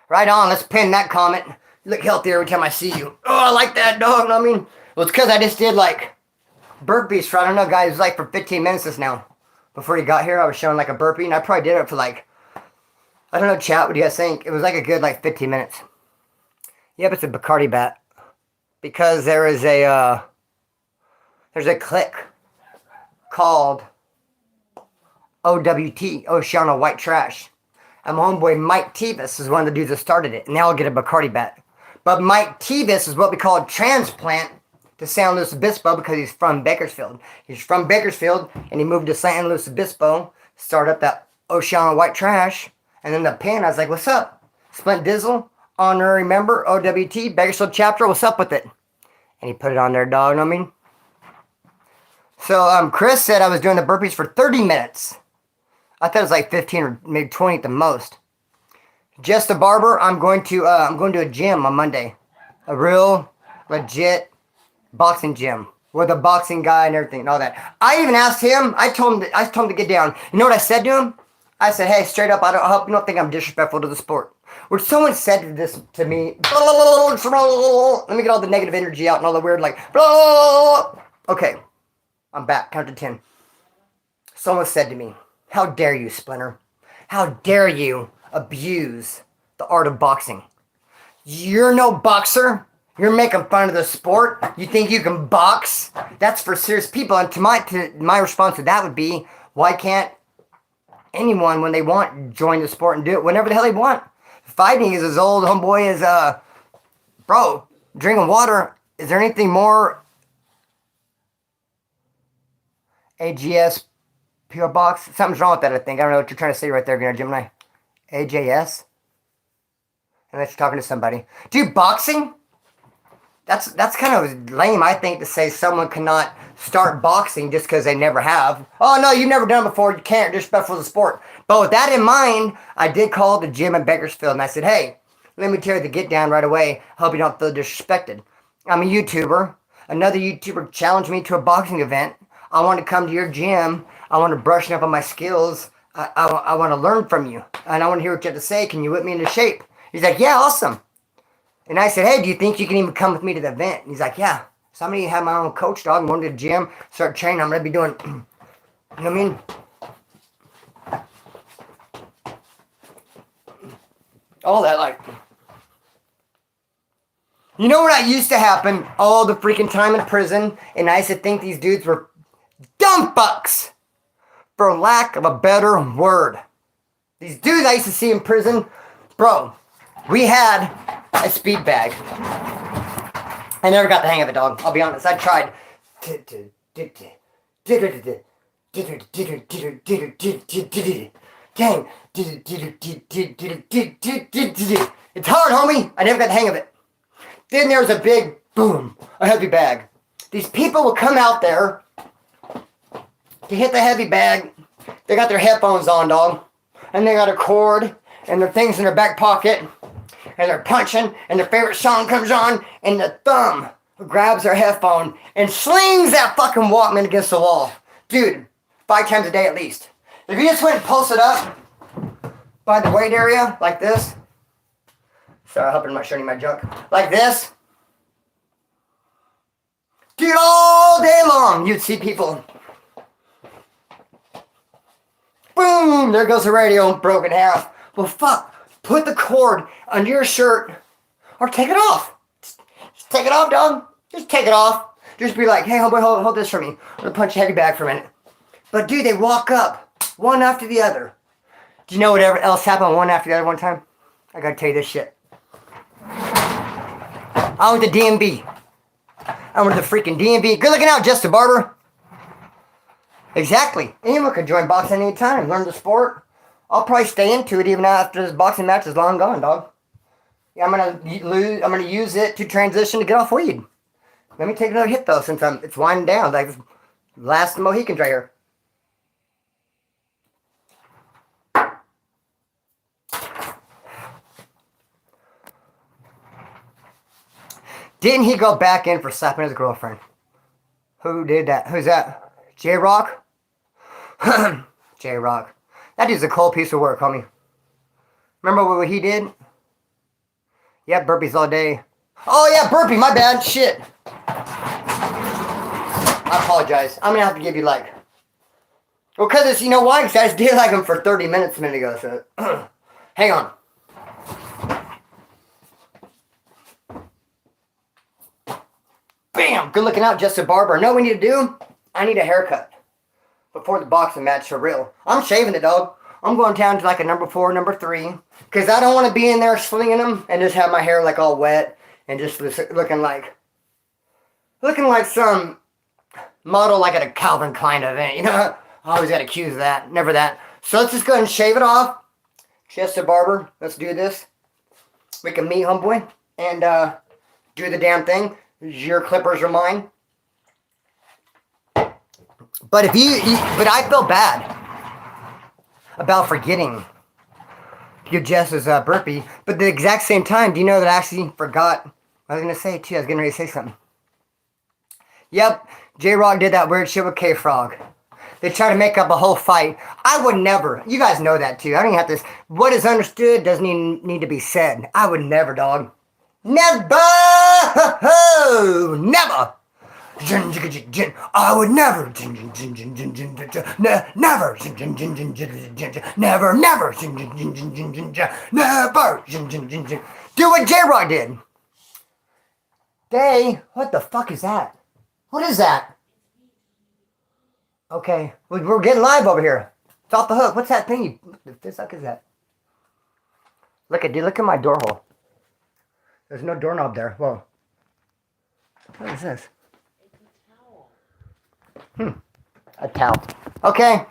Right on, let's pin that comment. You look healthier every time I see you. Oh, I like that, dog. You know what I mean? Well, it's because I just did like burpees for, I don't know, guys, like for 15 minutes just now. Before you got here, I was showing like a burpee, and I probably did it for like, I don't know, chat, what do you guys think? It was like a good like 15 minutes. Yep, it's a Bacardi bat. Because there is a, there's a clique called OWT, Oceano White Trash. And my homeboy Mike Tevis is one of the dudes that started it. And they all get a Bacardi bat. But Mike Tevis is what we call a transplant to San Luis Obispo because he's from Bakersfield. He's from Bakersfield and he moved to San Luis Obispo, started up that Oceano White Trash. And then the pin, I was like, what's up? Splint Dizzle, honorary member, OWT, Bakersfield chapter, what's up with it? And he put it on there, dog, you know what I mean? So Chris said I was doing the burpees for 30 minutes. I thought it was like 15 or maybe 20 at the most. Just the barber, I'm going to a gym on Monday. A real legit boxing gym with a boxing guy and everything and all that. I even asked him, I told him to get down. You know what I said to him? I said, hey, straight up, I hope you don't think I'm disrespectful to the sport. When someone said this to me, let me get all the negative energy out and all the weird like, okay, I'm back, count to 10. Someone said to me, how dare you, Splinter? How dare you abuse the art of boxing? You're no boxer. You're making fun of the sport. You think you can box? That's for serious people. And to my response to that would be, why can't anyone, when they want, join the sport and do it whenever the hell they want? Fighting is as old, homeboy, as, bro, drinking water. Is there anything more? AGS, PO Box? Something's wrong with that, I think. I don't know what you're trying to say right there, Gemini. AJS? Unless you're talking to somebody. Dude, boxing? That's kind of lame, I think, to say someone cannot start boxing just because they never have. Oh, no, you've never done it before. You can't. Disrespectful to the sport. But with that in mind, I did call the gym in Bakersfield, and I said, hey, let me tell you the get down right away. Hope you don't feel disrespected. I'm a YouTuber. Another YouTuber challenged me to a boxing event. I want to come to your gym. I want to brush up on my skills. I want to learn from you. And I want to hear what you have to say. Can you whip me into shape? He's like, yeah, awesome. And I said, hey, do you think you can even come with me to the event? And he's like, yeah. So I'm going to have my own coach, dog. I'm going to the gym, start training. I'm going to be doing, you know what I mean? All that, like. You know what used to happen all the freaking time in prison? And I used to think these dudes were dumb fucks, for lack of a better word. These dudes I used to see in prison, bro, we had a speed bag. I never got the hang of it, dog. I'll be honest. I tried. Dang. It's hard, homie. I never got the hang of it. Then there was a big boom, a heavy bag. These people will come out there to hit the heavy bag. They got their headphones on, dog. And they got a cord and their things in their back pocket. And they're punching, and their favorite song comes on, and the thumb grabs their headphone and slings that fucking Walkman against the wall. Dude, 5 times a day at least. If you just went and posted up by the weight area, like this. Sorry, I hope I'm not showing you my junk. Like this. Dude, all day long, you'd see people. Boom! Boom, there goes the radio, broken in half. Well, fuck. Put the cord under your shirt or take it off. Just take it off, dog. Just take it off. Just be like, hey, homeboy, hold this for me. I'm gonna punch your heavy back for a minute. But dude, they walk up one after the other. Do you know whatever else happened one after the other one time? I gotta tell you this shit. I went to DMV. I went to the freaking DMV. Good looking out, Justin Barber. Exactly. Anyone could join boxing anytime. Learn the sport. I'll probably stay into it even after this boxing match is long gone, dog. Yeah, I'm gonna use it to transition to get off weed. Let me take another hit though, since it's winding down. Like last Mohicans right here. Didn't he go back in for slapping his girlfriend? Who did that? Who's that? J-Rock? J-Rock. That dude's a cold piece of work, homie. Remember what he did? Yeah, burpees all day. Oh, yeah, burpee. My bad. Shit. I apologize. I'm going to have to give you like... Well, because it's... You know why? Because I just did like him for 30 minutes a minute ago, so... Hang on. Bam! Good looking out, Justin Barber. Know what we need to do? I need a haircut. Before the boxing match, for real. I'm shaving it, dog. I'm going down to like a number 4, number 3. Because I don't want to be in there slinging them and just have my hair like all wet and just looking like some model like at a Calvin Klein event, you know? I always got accused of that. Never that. So let's just go ahead and shave it off. Justin Barber, let's do this. We can meet, homeboy, and do the damn thing. Your clippers are mine. But but I feel bad about forgetting your Jess's burpee. But at the exact same time, do you know that I actually forgot what I was going to say too? I was getting ready to say something. Yep, J-Rock did that weird shit with K-Frog. They try to make up a whole fight. I would never. You guys know that too. I don't even have to. What is understood doesn't even need to be said. I would never, dog. Never! Never! I would never. Never. Never. Never. Do what J-Rock did. What the fuck is that? What is that? Okay, we're getting live over here. It's off the hook. What's that thing? What the fuck is that? Look at my door hole. There's no doorknob there. Whoa. What is this? A towel. Okay.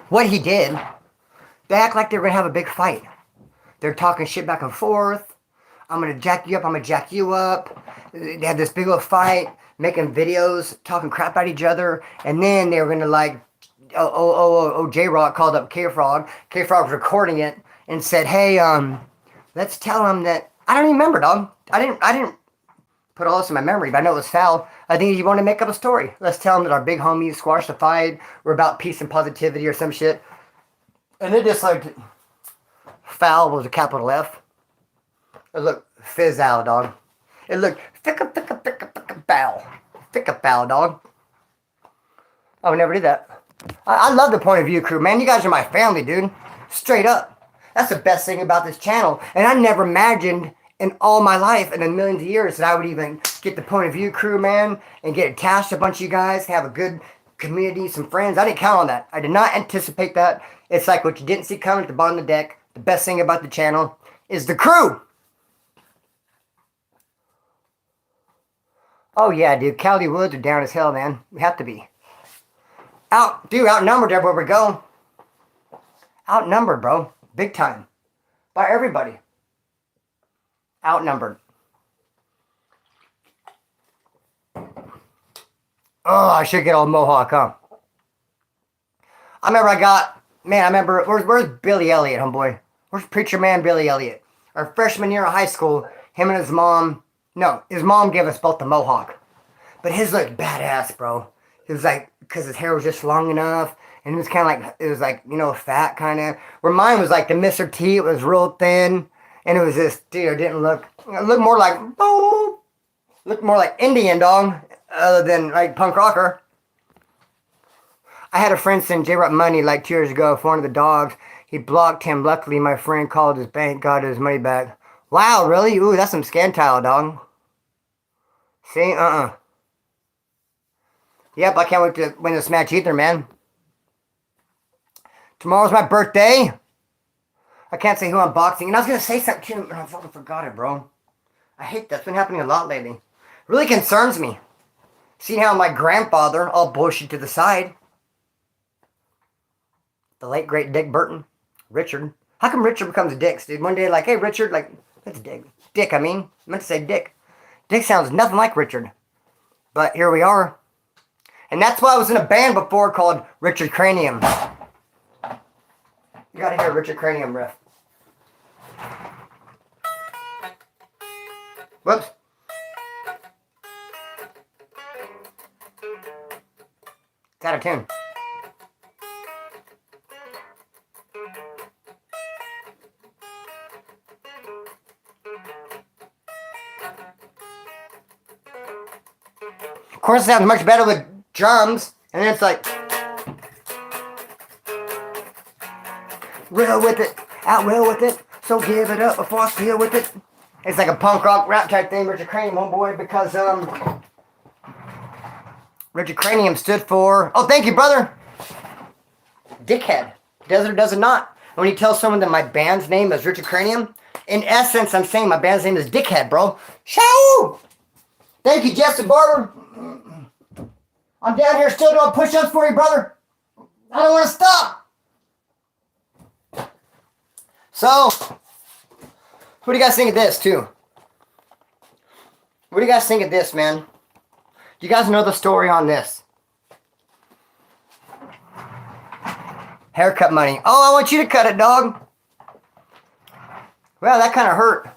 What he did, they act like they're going to have a big fight. They're talking shit back and forth. I'm going to jack you up. I'm going to jack you up. They had this big old fight, making videos, talking crap at each other. And then they were going to like, J-Rock called up K-Frog. K-Frog was recording it and said, hey, let's tell him that, I don't even remember, dog. I didn't put all this in my memory, but I know it was foul. I think you want to make up a story. Let's tell him that our big homies squashed the fight. We're about peace and positivity or some shit. And it just like, foul was a capital F. It looked fizz-ow, dog. It looked foul. Foul, dog. I would never do that. I love the point of view crew, man. You guys are my family, dude. Straight up. That's the best thing about this channel. And I never imagined in all my life and in millions of years that I would even get the point of view crew, man, and get attached to a bunch of you guys, have a good community, some friends. I didn't count on that. I did not anticipate that. It's like what you didn't see coming at the bottom of the deck. The best thing about the channel is the crew. Oh, yeah, dude. Cali Woods are down as hell, man. We have to be. Outnumbered everywhere we go. Outnumbered, bro. Big time. By everybody. Outnumbered. Oh, I should get old Mohawk, huh? I remember, where's Billy Elliot, homeboy? Where's Preacher Man Billy Elliot? Our freshman year of high school, him and his mom gave us both the Mohawk. But his looked badass, bro. It was like, because his hair was just long enough, and it was kind of like, fat kind of. Where mine was like the Mr. T, it was real thin, and it was just, dude, it looked more like Indian, dog, other than like punk rocker. I had a friend send J-Rock money like 2 years ago for one of the dogs. He blocked him. Luckily, my friend called his bank, got his money back. Wow, really? Ooh, that's some scantile, dog. See? Yep, I can't wait to win this match either, man. Tomorrow's my birthday. I can't say who I'm boxing. And I was going to say something too, but I fucking forgot it, bro. I hate that's been happening a lot lately. It really concerns me. See how my grandfather, all bullshit to the side, the late great Dick Burton, Richard. How come Richard becomes Dick, dude? One day, like, hey, Richard, like, that's Dick. Dick, I mean. I meant to say Dick. Dick sounds nothing like Richard. But here we are. And that's why I was in a band before called Richard Cranium. You gotta hear Richard Cranium riff. Whoops. It's out of tune. Of course, it sounds much better with drums, and then it's like real with it, out will with it, so give it up before I steal with it. It's like a punk rock rap type thing, Richard Cranium, homeboy, because Richard Cranium stood for, oh, thank you, brother, dickhead. Does it or does it not? When you tell someone that my band's name is Richard Cranium, in essence, I'm saying my band's name is Dickhead, bro. Shoo! Thank you, Justin Barber. I'm down here still doing push-ups for you, brother. I don't want to stop. So, what do you guys think of this, too? What do you guys think of this, man? Do you guys know the story on this? Haircut money. Oh, I want you to cut it, dog. Well, that kind of hurt.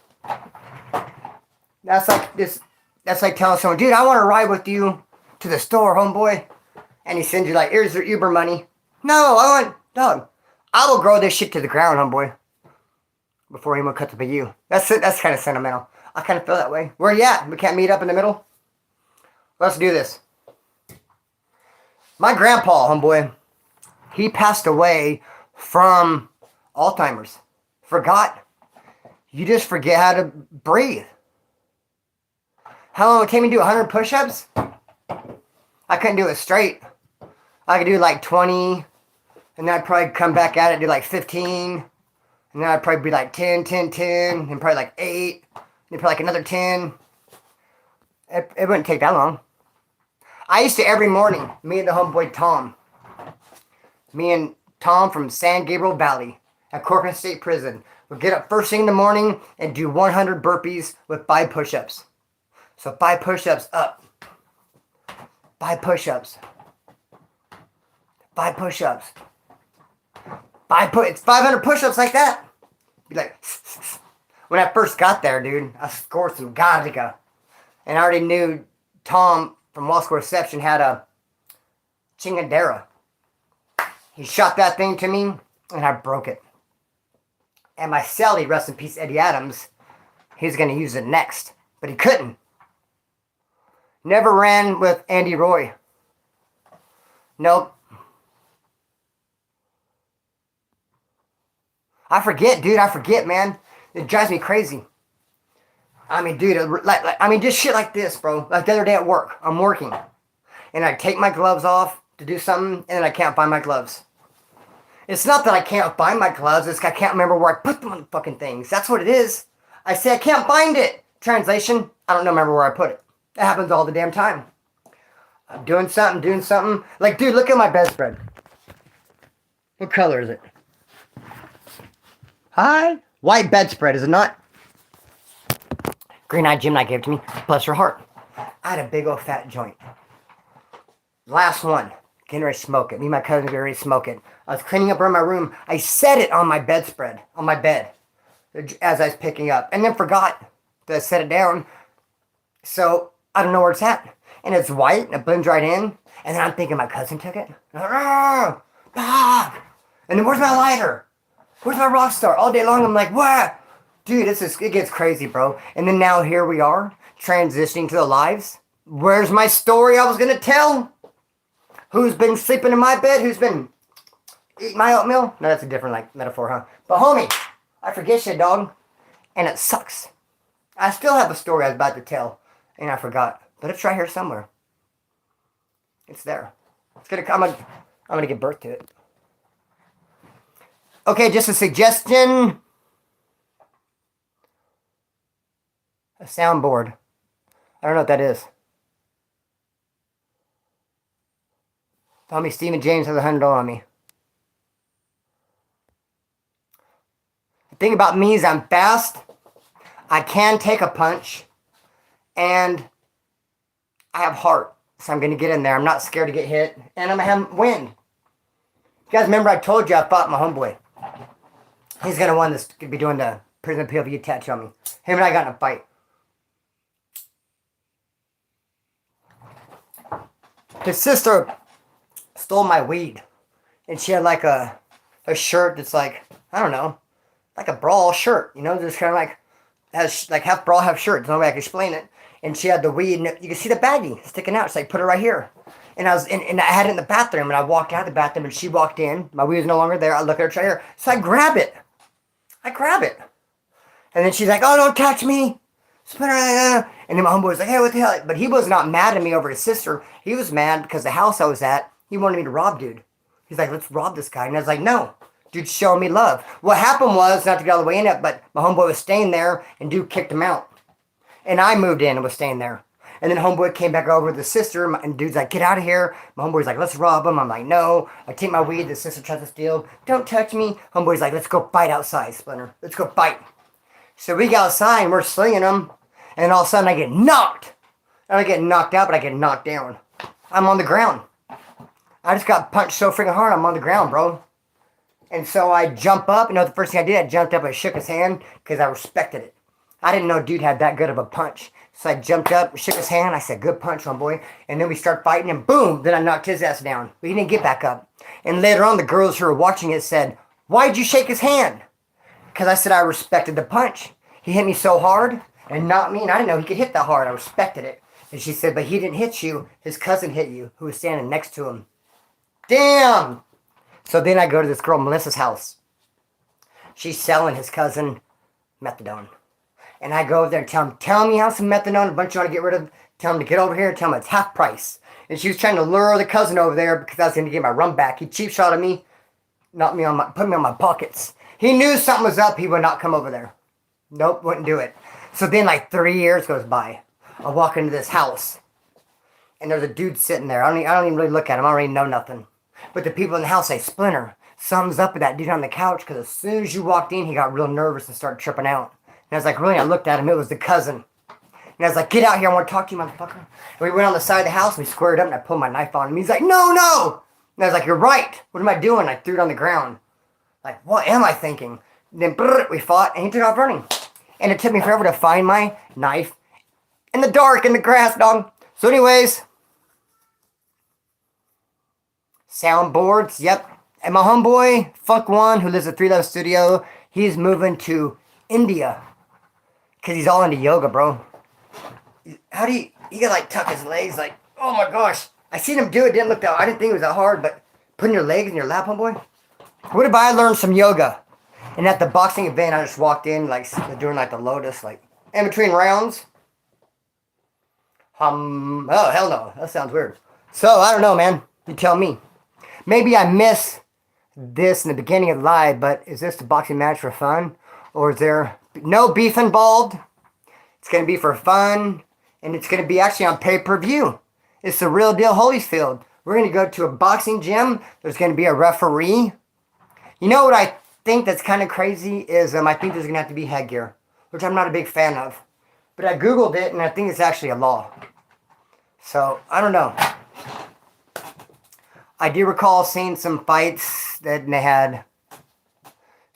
That's like this. That's like telling someone, dude, I want to ride with you to the store, homeboy. And he sends you like, here's your Uber money. No, I want, dog. I will grow this shit to the ground, homeboy. Before anyone cuts up at you. That's it. That's kind of sentimental. I kind of feel that way. Where you at? We can't meet up in the middle? Let's do this. My grandpa, homeboy, he passed away from Alzheimer's. Forgot. You just forget how to breathe. How long would it take me to do 100 push-ups? I couldn't do it straight. I could do like 20, and then I'd probably come back at it, do like 15, and then I'd probably be like 10, 10, 10, and probably like 8, and then probably like another 10. It wouldn't take that long. I used to every morning, me and the homeboy Tom, me and Tom from San Gabriel Valley at Corcoran State Prison, would get up first thing in the morning and do 100 burpees with 5 push-ups. So 5 push-ups up. 5 push-ups. 5 push-ups. It's 500 push-ups like that. Be like, when I first got there, dude, I scored some Godica. And I already knew Tom from Law School Reception had a chingadera. He shot that thing to me, and I broke it. And my cellie, rest in peace, Eddie Adams, he was going to use it next. But he couldn't. Never ran with Andy Roy. Nope. I forget, dude. I forget, man. It drives me crazy. I mean, dude, just shit like this, bro. Like the other day at work, I'm working. And I take my gloves off to do something, and then I can't find my gloves. It's not that I can't find my gloves, it's I can't remember where I put them on the fucking things. That's what it is. I say I can't find it. Translation, I don't remember where I put it. It happens all the damn time. I'm doing something. Like, dude, look at my bedspread. What color is it? Hi? White bedspread, is it not? Green-eyed Gemini gave it to me. Bless her heart. I had a big old fat joint. Last one. Getting ready to smoke it. Me and my cousin getting ready to smoke it. I was cleaning up around my room. I set it on my bedspread, on my bed, as I was picking up. And then forgot to set it down. So, I don't know where it's at. And it's white, and it blends right in. And then I'm thinking my cousin took it. And then where's my lighter? Where's my rock star? All day long, I'm like, what? Dude, it gets crazy, bro. And then now here we are, transitioning to the lives. Where's my story I was going to tell? Who's been sleeping in my bed? Who's been eating my oatmeal? No, that's a different like metaphor, huh? But homie, I forget shit, dog. And it sucks. I still have a story I was about to tell, and I forgot. But it's right here somewhere. It's there. It's gonna come. I'm gonna give birth to it. Okay, just a suggestion. A soundboard. I don't know what that is. Tommy Stephen James has $100 on me. The thing about me is I'm fast. I can take a punch. And I have heart. So I'm going to get in there. I'm not scared to get hit. And I'm going to have wind. You guys remember I told you I fought my homeboy. He's going to win this. Be doing the prison POV tattoo on me. Him and I got in a fight. His sister stole my weed. And she had like a shirt that's like, I don't know, like a brawl shirt. You know, just kind of like, has like half brawl, half shirt. There's no way I can explain it. And she had the weed, and you can see the baggie sticking out. It's like, put it right here. And I had it in the bathroom, and I walked out of the bathroom, and she walked in. My weed was no longer there. I look at her, it's right here. So I grab it. And then she's like, oh, don't touch me. And then my homeboy was like, hey, what the hell? But he was not mad at me over his sister. He was mad because the house I was at, he wanted me to rob dude. He's like, let's rob this guy. And I was like, no. Dude's showing me love. What happened was, not to get all the way in it, but my homeboy was staying there, and dude kicked him out. And I moved in and was staying there. And then homeboy came back over with the sister, and dude's like, get out of here. My homeboy's like, let's rob him. I'm like, no. I take my weed. The sister tries to steal. Don't touch me. Homeboy's like, let's go fight outside, Splinter. Let's go fight. So we get outside, and we're slinging them. And then all of a sudden, I get knocked. I don't get knocked out, but I get knocked down. I'm on the ground. I just got punched so freaking hard, I'm on the ground, bro. And so I jump up. You know, the first thing I did, I jumped up and shook his hand because I respected it. I didn't know dude had that good of a punch. So I jumped up, shook his hand. I said, good punch, homeboy. And then we start fighting, and boom, then I knocked his ass down. But he didn't get back up. And later on, the girls who were watching it said, why'd you shake his hand? Because I said I respected the punch. He hit me so hard and knocked me, and I didn't know he could hit that hard. I respected it. And she said, but he didn't hit you. His cousin hit you, who was standing next to him. Damn! So then I go to this girl, Melissa's house. She's selling his cousin methadone. And I go over there and tell me how some methadone, a bunch you want to get rid of, tell him to get over here, tell him it's half price. And she was trying to lure the cousin over there because I was going to get my rum back. He cheap shot at me, put me on my pockets. He knew something was up, he would not come over there. Nope, wouldn't do it. So then like 3 years goes by. I walk into this house, and there's a dude sitting there. I don't even really look at him, I don't really know nothing. But the people in the house say, Splinter, something's up with that dude on the couch, because as soon as you walked in, he got real nervous and started tripping out. And I was like, really? I looked at him. It was the cousin. And I was like, get out here. I want to talk to you, motherfucker. And we went on the side of the house. And we squared up, and I pulled my knife on him. He's like, no, no. And I was like, you're right. What am I doing? I threw it on the ground. Like, what am I thinking? And then we fought, and he took off running. And it took me forever to find my knife in the dark, in the grass, dog. So anyways, soundboards, yep. And my homeboy, Fuck One, who lives at 3 Love Studio, he's moving to India. Because he's all into yoga, bro. How do you can like tuck his legs like, oh my gosh. I seen him do it, didn't look that, I didn't think it was that hard, but putting your legs in your lap, homeboy. What if I learned some yoga? And at the boxing event, I just walked in, like, doing like the lotus, like, in between rounds. Oh, hell no. That sounds weird. So, I don't know, man. You tell me. Maybe I miss this in the beginning of the live, but is this the boxing match for fun? Or is there no beef involved? It's going to be for fun, and it's going to be actually on pay-per-view. It's the real deal Holyfield. We're going to go to a boxing gym. There's going to be a referee. You know what I think that's kind of crazy is I think there's going to have to be headgear, which I'm not a big fan of. But I Googled it, and I think it's actually a law. So, I don't know. I do recall seeing some fights that they had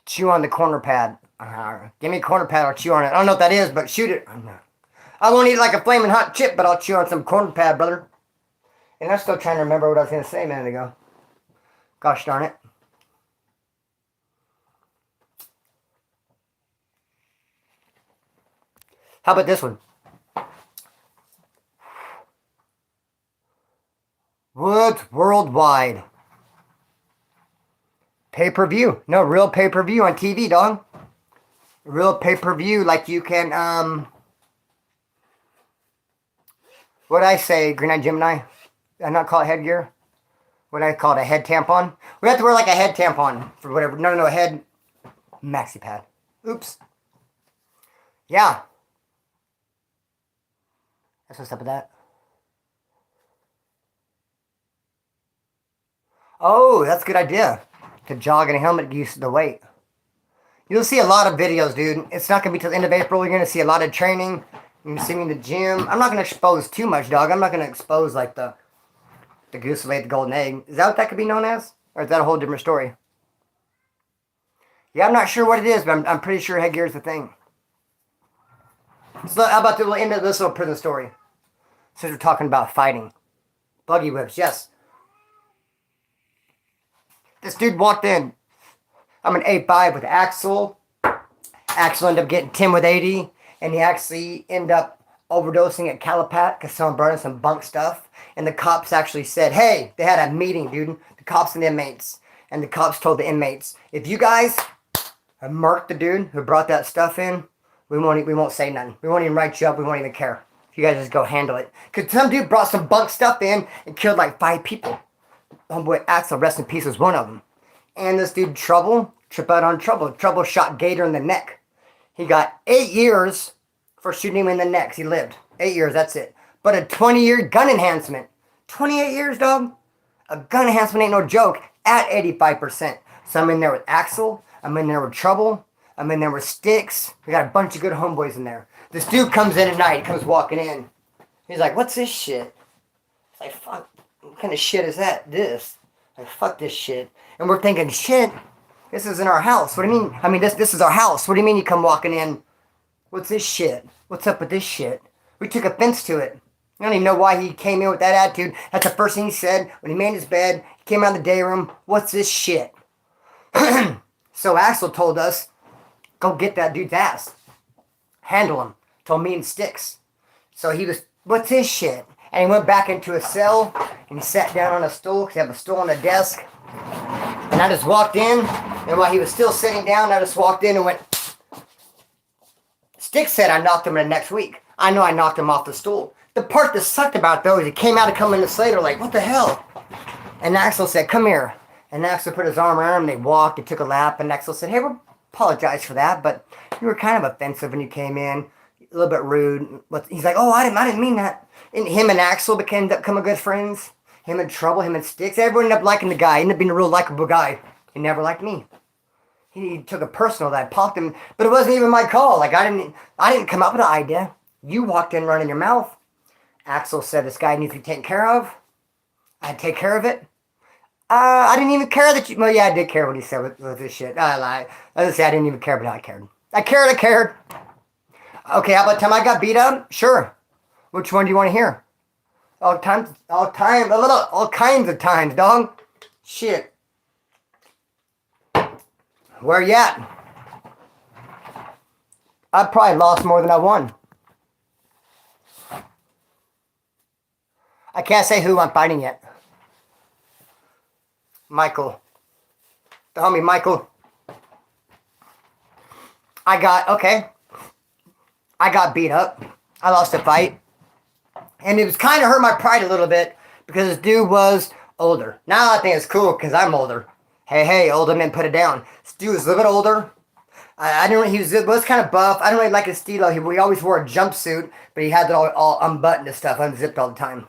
chew on the corner pad. Give me a corner pad, I'll chew on it. I don't know what that is, but shoot it. I won't eat like a flaming hot chip, but I'll chew on some corner pad, brother. And I'm still trying to remember what I was going to say a minute ago. Gosh darn it. How about this one? What it's worldwide. Pay-per-view. No, real pay-per-view on TV, dog. Real pay-per-view, like you can, what'd I say, Green Eye Gemini? Did I not call it headgear? What'd I call it, a head tampon? We have to wear like a head tampon for whatever. No, a head maxi pad. Oops. Yeah. That's what's up with that. Oh, that's a good idea. To jog in a helmet, get used to the weight. You'll see a lot of videos, dude. It's not going to be till the end of April. You're going to see a lot of training. You're going to see me in the gym. I'm not going to expose too much, dog. I'm not going to expose, like, the goose that laid the golden egg. Is that what that could be known as? Or is that a whole different story? Yeah, I'm not sure what it is, but I'm pretty sure headgear is the thing. So how about the end of this little prison story? Since we're talking about fighting. Buggy whips, yes. This dude walked in. I'm an 8'5" with Axel. Axel ended up getting 10 with 80. And he actually ended up overdosing at Calipat because someone brought in some bunk stuff. And the cops actually said, hey, they had a meeting, dude. The cops and the inmates. And the cops told the inmates, if you guys have murked the dude who brought that stuff in, we won't say nothing. We won't even write you up. We won't even care. You guys just go handle it. Because some dude brought some bunk stuff in and killed like 5 people. Homeboy Axel, rest in peace, was one of them. And this dude Trip out on Trouble. Trouble shot Gator in the neck. He got 8 years for shooting him in the neck. He lived. 8 years, that's it. But a 20-year gun enhancement. 28 years, dog? A gun enhancement ain't no joke at 85%. So I'm in there with Axel. I'm in there with Trouble. I'm in there with Sticks. We got a bunch of good homeboys in there. This dude comes in at night. He comes walking in. He's like, what's this shit? It's like, fuck, what kind of shit is that? This. Like, fuck this shit. And we're thinking, shit, this is in our house. What do you mean? I mean, this is our house. What do you mean you come walking in? What's this shit? What's up with this shit? We took offense to it. I don't even know why he came in with that attitude. That's the first thing he said when he made his bed. He came out of the day room. What's this shit? So Axel told us, go get that dude's ass. Handle him. Told me and Sticks. So he was, what's this shit? And he went back into his cell, and he sat down on a stool, because he had a stool on the desk. And I just walked in, and while he was still sitting down, I just walked in and went, Sticks said I knocked him in the next week. I know I knocked him off the stool. The part that sucked about it, though, is he came out a couple minutes later like, what the hell? And Axel said, come here. And Axel put his arm around him, they walked, they took a lap, and Axel said, hey, we apologize for that, but you were kind of offensive when you came in, a little bit rude. He's like, oh, I didn't mean that. And him and Axel became good friends. Him and Trouble, him and Sticks. Everyone ended up liking the guy. He ended up being a real likable guy. He never liked me. He took it personal that I popped him, but it wasn't even my call. Like, I didn't come up with the idea. You walked in running your mouth. Axel said this guy needs to be taken care of. I'd take care of it. I didn't even care that you... Well, yeah, I did care what he said with this shit. I lied. I was say I didn't even care, but I cared. I cared. Okay, how about the time I got beat up? Sure. Which one do you want to hear? All kinds of times, dog. Shit. Where you at? I probably lost more than I won. I can't say who I'm fighting yet. Michael. The homie Michael. I got beat up. I lost a fight. And it was kind of hurt my pride a little bit because this dude was older. Now I think it's cool because I'm older. Hey, older men put it down. This dude was a little bit older. He was kind of buff. I didn't really like his stilo. He always wore a jumpsuit, but he had it all unbuttoned and stuff, unzipped all the time.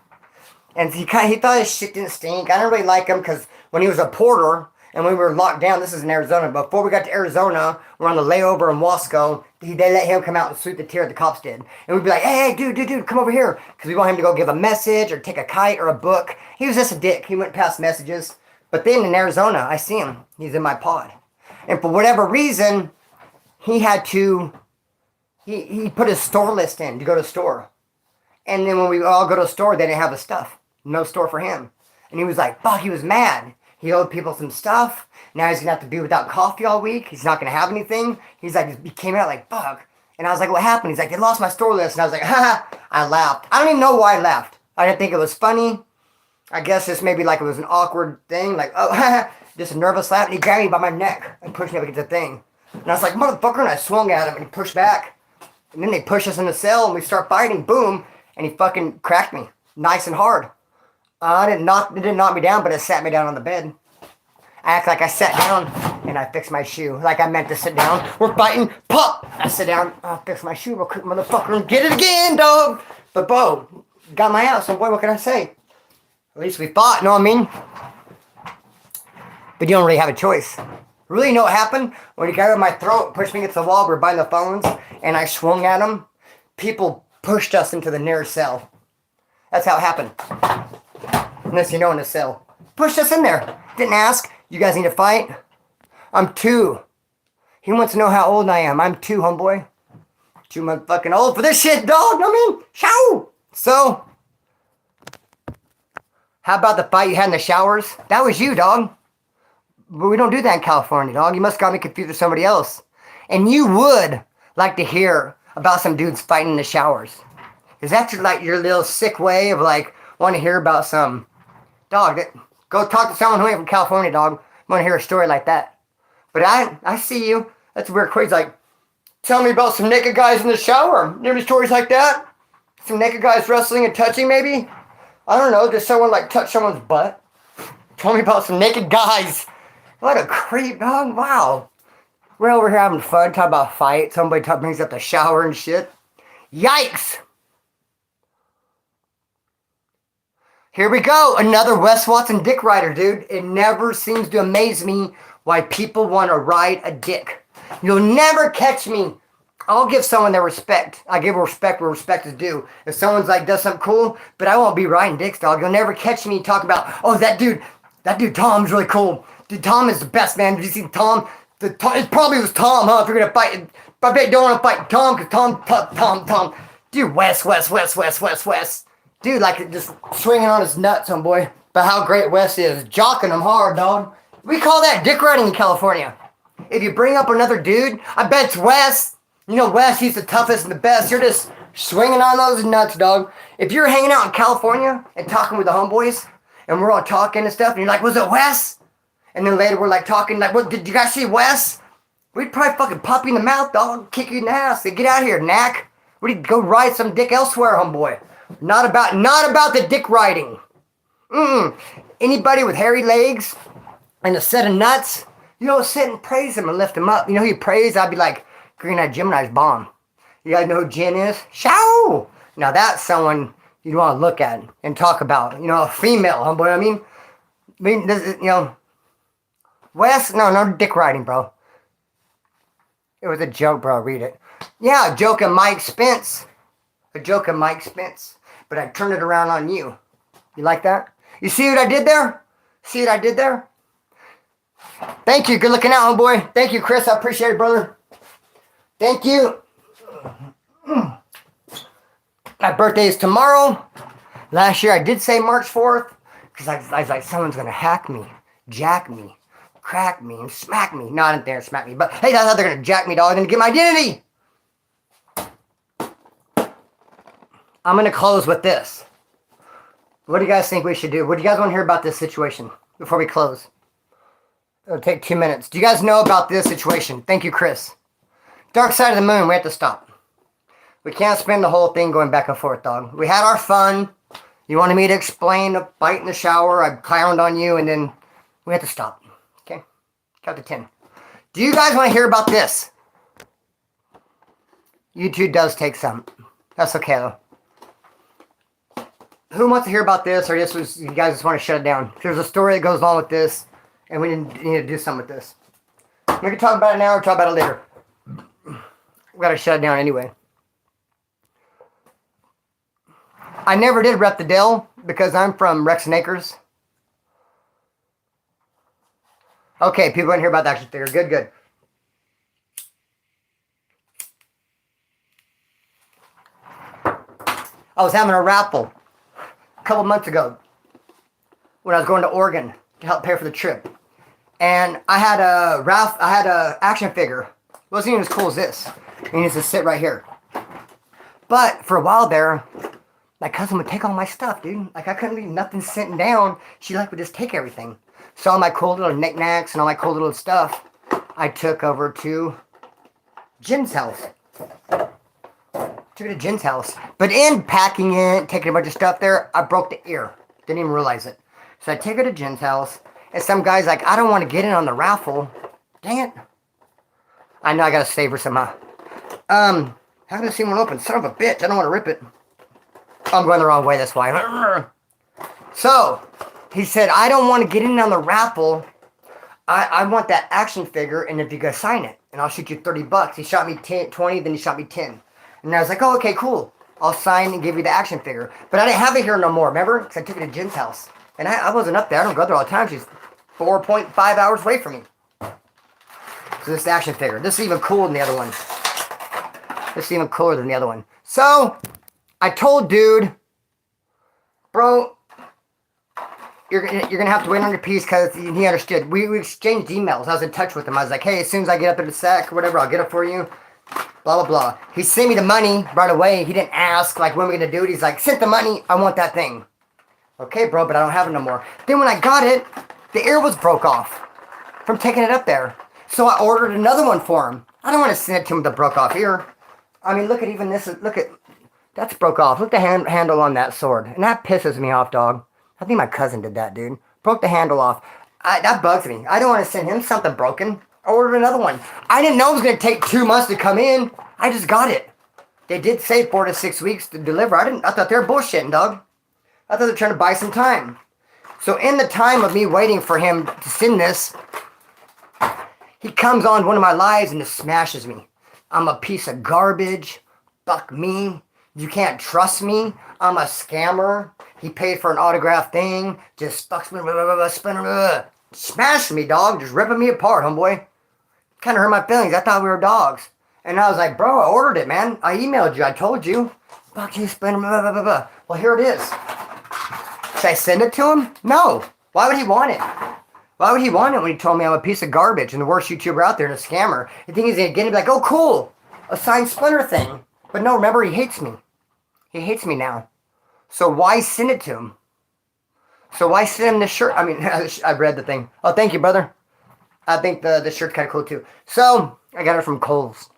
And he thought his shit didn't stink. I didn't really like him because when he was a porter and when we were locked down, this is in Arizona. Before we got to Arizona, we're on the layover in Wasco. They let him come out and sweep the tier, the cops did. And we'd be like, hey, dude, come over here. Because we want him to go give a message or take a kite or a book. He was just a dick. He went past messages. But then in Arizona, I see him. He's in my pod. And for whatever reason, he had to, he put his store list in to go to the store. And then when we all go to the store, they didn't have the stuff. No store for him. And he was like, fuck, he was mad. He owed people some stuff. Now he's going to have to be without coffee all week. He's not going to have anything. He's like, he came out like, fuck. And I was like, what happened? He's like, they lost my store list. And I was like, ha. I laughed. I don't even know why I laughed. I didn't think it was funny. I guess this maybe like it was an awkward thing, like, oh, just a nervous laugh, and he grabbed me by my neck and pushed me up against the thing. And I was like, motherfucker, and I swung at him, and he pushed back. And then they push us in the cell, and we start fighting, boom, and he fucking cracked me, nice and hard. It didn't knock me down, but it sat me down on the bed. I act like I sat down, and I fixed my shoe, like I meant to sit down. We're fighting, pop! I sit down, I'll fix my shoe real quick, motherfucker, and get it again, dog! But, Bo, got my ass, so boy, what can I say? At least we fought, you know what I mean? But you don't really have a choice. Really know what happened? When he grabbed my throat, pushed me against the wall, we were by the phones, and I swung at him, people pushed us into the nearest cell. That's how it happened. Unless you know in the cell. Pushed us in there. Didn't ask. You guys need to fight? I'm 2. He wants to know how old I am. I'm 2, homeboy. Too motherfucking old for this shit, dog. I mean, shoo! So, how about the fight you had in the showers? That was you, dog. But we don't do that in California, dog. You must got me confused with somebody else. And you would like to hear about some dudes fighting in the showers. Is that like your little sick way of like wanting to hear about some dog? Go talk to someone who ain't from California, dog. I want to hear a story like that. But I see you. That's weird. Crazy. Like, tell me about some naked guys in the shower. You have any stories like that? Some naked guys wrestling and touching, maybe? I don't know. Did someone like touch someone's butt? Tell me about some naked guys. What a creep, dog. Wow. We're over here having fun, talking about fight. Somebody brings up the shower and shit. Yikes. Here we go. Another Wes Watson dick rider, dude. It never seems to amaze me why people want to ride a dick. You'll never catch me. I'll give someone their respect. I give respect where respect is due. If someone's like does something cool, but I won't be riding dicks, dog. You'll never catch me talk about, oh, that dude Tom's really cool. Dude, Tom is the best, man. Did you see Tom? It probably was Tom, huh? If you're gonna fight, I bet you don't want to fight Tom, because Tom. Dude, Wes. Dude, like just swinging on his nuts, homeboy. But how great Wes is. Jocking him hard, dog. We call that dick riding in California. If you bring up another dude, I bet it's Wes. You know Wes, he's the toughest and the best. You're just swinging on those nuts, dog. If you're hanging out in California and talking with the homeboys, and we're all talking and stuff, and you're like, was it Wes? And then later we're like talking, like, what, did you guys see Wes? We'd probably fucking pop you in the mouth, dog. Kick you in the ass. Say, get out of here, knack. We'd go ride some dick elsewhere, homeboy. Not about the dick riding. Anybody with hairy legs and a set of nuts, you know, sit and praise him and lift him up. You know who you praise? I'd be like, Green-Eyed Gemini's bomb. You guys know who Jen is? Shoo! Now that's someone you'd want to look at and talk about. You know, a female, homeboy. I mean, this is, you know, Wes, no dick riding, bro. It was a joke, bro. Read it. Yeah, a joke of Mike Spence. But I turned it around on you. You like that? You see what I did there? Thank you. Good looking out, homeboy. Thank you, Chris. I appreciate it, brother. Thank you. My birthday is tomorrow. Last year I did say March 4th. Because I was like, someone's going to hack me, jack me, crack me, and smack me. No, I didn't dare smack me. But hey, that's how they're going to jack me, dog. They're going to get my identity. I'm going to close with this. What do you guys think we should do? What do you guys want to hear about this situation before we close? It'll take 2 minutes. Do you guys know about this situation? Thank you, Chris. Dark side of the moon, we have to stop. We can't spend the whole thing going back and forth, dog. We had our fun. You wanted me to explain the fight in the shower. I clowned on you, and then we have to stop. Okay? Count to 10. Do you guys want to hear about this? YouTube does take some. That's okay, though. Who wants to hear about this, or you guys just want to shut it down? There's a story that goes along with this, and we need to do something with this. We can talk about it now or talk about it later. We gotta shut it down anyway. I never did rep the Dell because I'm from Rex and Acres. Okay, people want to hear about the action figure. Good. I was having a raffle a couple months ago when I was going to Oregon to help pay for the trip. And I had a action figure. It wasn't even as cool as this. It needs to sit right here. But for a while there, my cousin would take all my stuff, dude. Like, I couldn't leave nothing sitting down. She, like, would just take everything. So all my cool little knickknacks and all my cool little stuff, I took over to Jen's house. Took it to Jen's house. But in packing it, taking a bunch of stuff there, I broke the ear. Didn't even realize it. So I take her to Jen's house. And some guy's like, I don't want to get in on the raffle. Dang it. I know I got to save her somehow. How can I see one open? Son of a bitch. I don't want to rip it. Oh, I'm going the wrong way. That's why. So, he said, I don't want to get in on the raffle. I want that action figure, and if you guys sign it, and I'll shoot you $30. He shot me 20, then he shot me 10. And I was like, oh, okay, cool. I'll sign and give you the action figure. But I didn't have it here no more, remember? Because I took it to Jen's house. And I wasn't up there. I don't go there all the time. She's 4.5 hours away from me. So this action figure. This is even cooler than the other one. This is even cooler than the other one. So, I told dude, bro, you're gonna have to wait on your piece, because he understood. We exchanged emails. I was in touch with him. I was like, hey, as soon as I get up in the sack or whatever, I'll get it for you. Blah, blah, blah. He sent me the money right away. He didn't ask, like, when are we gonna do it? He's like, sent the money. I want that thing. Okay, bro, but I don't have it no more. Then when I got it, the ear was broke off from taking it up there. So I ordered another one for him. I don't want to send it to him with a broke off ear. I mean, look at even this. Look at, that's broke off. Look at the handle on that sword. And that pisses me off, dog. I think my cousin did that, dude. Broke the handle off. That bugs me. I don't want to send him something broken. I ordered another one. I didn't know it was going to take 2 months to come in. I just got it. They did say 4 to 6 weeks to deliver. I thought they were bullshitting, dog. I thought they were trying to buy some time. So in the time of me waiting for him to send this, he comes on one of my lives and just smashes me. I'm a piece of garbage. Fuck me. You can't trust me. I'm a scammer. He paid for an autograph thing. Just fucks me. Smashed me, dog. Just ripping me apart, homeboy. Kind of hurt my feelings. I thought we were dogs. And I was like, bro, I ordered it, man. I emailed you. I told you. Fuck you, Well, here it is. Should I send it to him? No. Why would he want it? Why would he want it when he told me I'm a piece of garbage and the worst YouTuber out there and a scammer? You think he's going to get it? Be like, oh, cool. A signed Splinter thing. But no, remember, he hates me. He hates me now. So why send it to him? So why send him this shirt? I mean, I read the thing. Oh, thank you, brother. I think the shirt's kind of cool, too. So, I got it from Kohl's.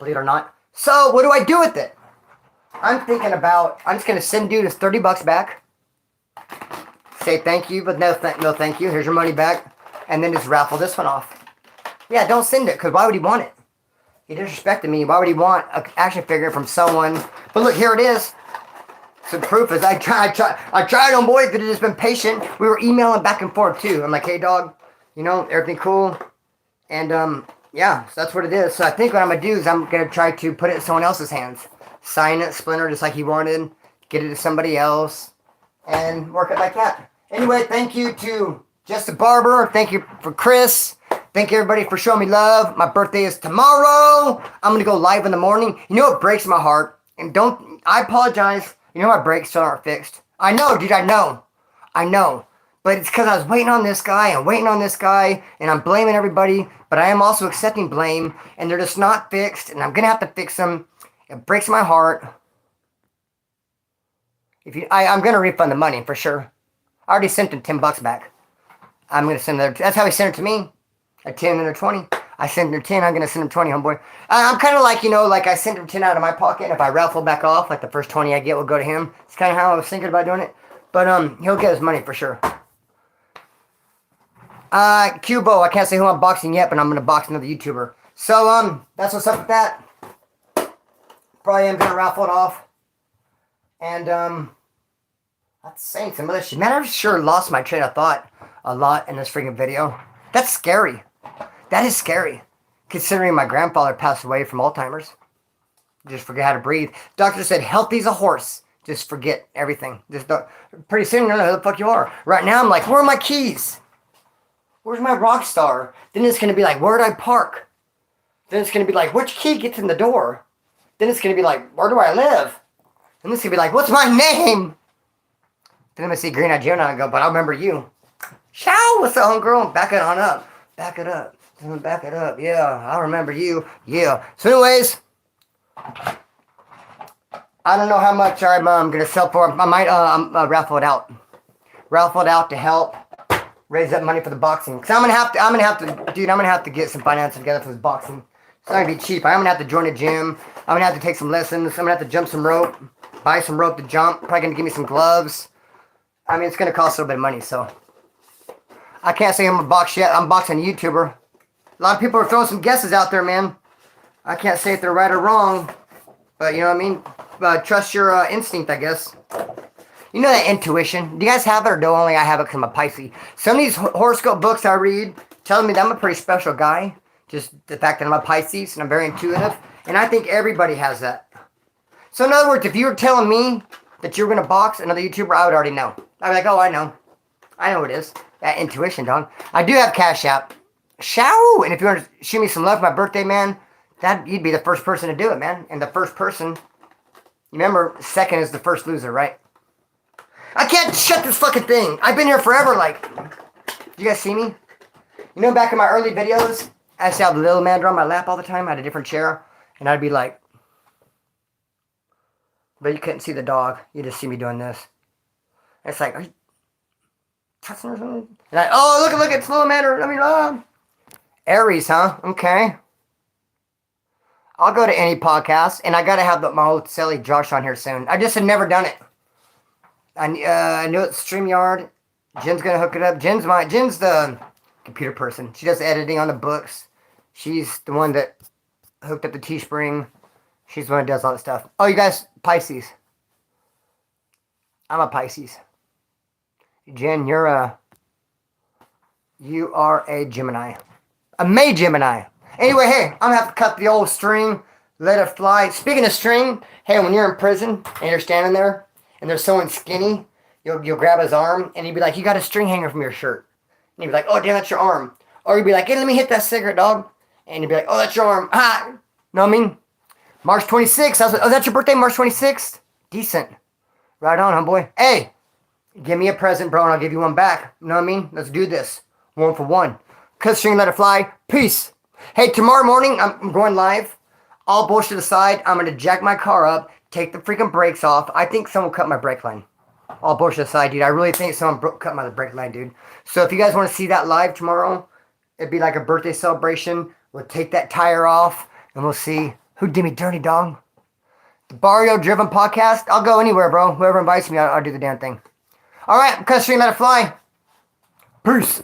Believe it or not. So, what do I do with it? I'm thinking about, I'm just going to send dude his $30 back. Say thank you, but no thank you. Here's your money back. And then just raffle this one off. Yeah, don't send it, because why would he want it? He disrespected me. Why would he want an action figure from someone? But look, here it is. Some proof is I tried on boy, could have just been patient. We were emailing back and forth too. I'm like, hey dog, you know, everything cool. And yeah, so that's what it is. So I think what I'm gonna do is I'm gonna try to put it in someone else's hands. Sign it, Splinter, just like he wanted, get it to somebody else, and work it like that. Anyway, thank you to Just a Barber. Thank you for Chris. Thank you everybody for showing me love. My birthday is tomorrow. I'm gonna go live in the morning. You know what breaks my heart? And I apologize. You know my brakes still aren't fixed. I know, dude, I know. But it's because I was waiting on this guy and I'm blaming everybody, but I am also accepting blame, and they're just not fixed, and I'm going to have to fix them. It breaks my heart. I'm going to refund the money for sure. I already sent him $10 back. I'm going to send another. That's how he sent it to me. A 10 and a 20. I sent him 10. I'm going to send him 20, homeboy. I'm kind of like, you know, like I sent him 10 out of my pocket. And if I raffle back off, like the first 20 I get will go to him. It's kind of how I was thinking about doing it. But he'll get his money for sure. Cubo. I can't say who I'm boxing yet, but I'm going to box another YouTuber. So, that's what's up with that. Probably am going to raffle it off. And, that's saying some other shit. Man, I sure lost my train of thought a lot in this freaking video. That's scary. That is scary, considering my grandfather passed away from Alzheimer's. Just forget how to breathe. Doctor said, healthy as a horse. Just forget everything. Pretty soon, you don't know who the fuck you are. Right now, I'm like, where are my keys? Where's my rock star? Then it's going to be like, where did I park? Then it's going to be like, which key gets in the door? Then it's going to be like, where do I live? And it's going to be like, what's my name? Then I'm going to see Green Eye Jonah and go, but I remember you. Chow, what's up, homegirl? Back it on up. Back it up. Back it up. Yeah, I remember you. Yeah. So anyways, I don't know how much I'm going to sell for. I might raffle it out. Raffle it out to help raise up money for the boxing. Cause I'm gonna have to get some finances together for this boxing. It's not gonna be cheap. I'm gonna have to join a gym. I'm gonna have to take some lessons. I'm gonna have to jump some rope, buy some rope to jump. Probably gonna give me some gloves. I mean, it's gonna cost a little bit of money, so I can't say I'm a box yet. I'm a boxing YouTuber. A lot of people are throwing some guesses out there, man. I can't say if they're right or wrong, but you know what I mean. Trust your instinct, I guess. You know that intuition? Do you guys have it, or do only I have it because I'm a Pisces? Some of these horoscope books I read telling me that I'm a pretty special guy. Just the fact that I'm a Pisces and I'm very intuitive. And I think everybody has that. So in other words, if you were telling me that you were going to box another YouTuber, I would already know. I'd be like, oh, I know. I know what it is. That intuition, dog. I do have Cash App. Show! And if you want to shoot me some love for my birthday, man, you'd be the first person to do it, man. And the first person, remember, second is the first loser, right? I can't shut this fucking thing. I've been here forever, like. You guys see me? You know, back in my early videos, I used to have the little man on my lap all the time. I had a different chair. And I'd be like. But you couldn't see the dog. You just see me doing this. And it's like, are you touching or something? And look, it's little man. Aries, huh? Okay. I'll go to any podcast. And I got to have my old silly Josh on here soon. I just had never done it. I knew it's StreamYard. Jen's gonna hook it up. Jen's the computer person. She does editing on the books. She's the one that hooked up the Teespring. She's the one that does all that stuff. Oh, you guys, Pisces. I'm a Pisces. Jen, you are a Gemini. A May Gemini. Anyway, hey, I'm gonna have to cut the old string, let it fly. Speaking of string, hey, when you're in prison and you're standing there, and there's someone skinny, you'll grab his arm, and he'd be like, you got a string hanger from your shirt. And he'd be like, oh, damn, that's your arm. Or he'd be like, hey, let me hit that cigarette, dog. And he'd be like, oh, that's your arm. Ah! Know what I mean? March 26th. I was like, oh, that's your birthday, March 26th? Decent. Right on, homeboy. Hey, give me a present, bro, and I'll give you one back. You know what I mean? Let's do this. 1 for 1. Cut string, let it fly. Peace. Hey, tomorrow morning, I'm going live. All bullshit aside, I'm going to jack my car up, take the freaking brakes off. I think someone cut my brake line. All bullshit aside, dude. I really think someone cut my brake line, dude. So if you guys want to see that live tomorrow, it'd be like a birthday celebration. We'll take that tire off, and we'll see who did me dirty, dog. The Barrio Driven Podcast. I'll go anywhere, bro. Whoever invites me, I'll do the damn thing. All right, cut string, let it fly. Peace.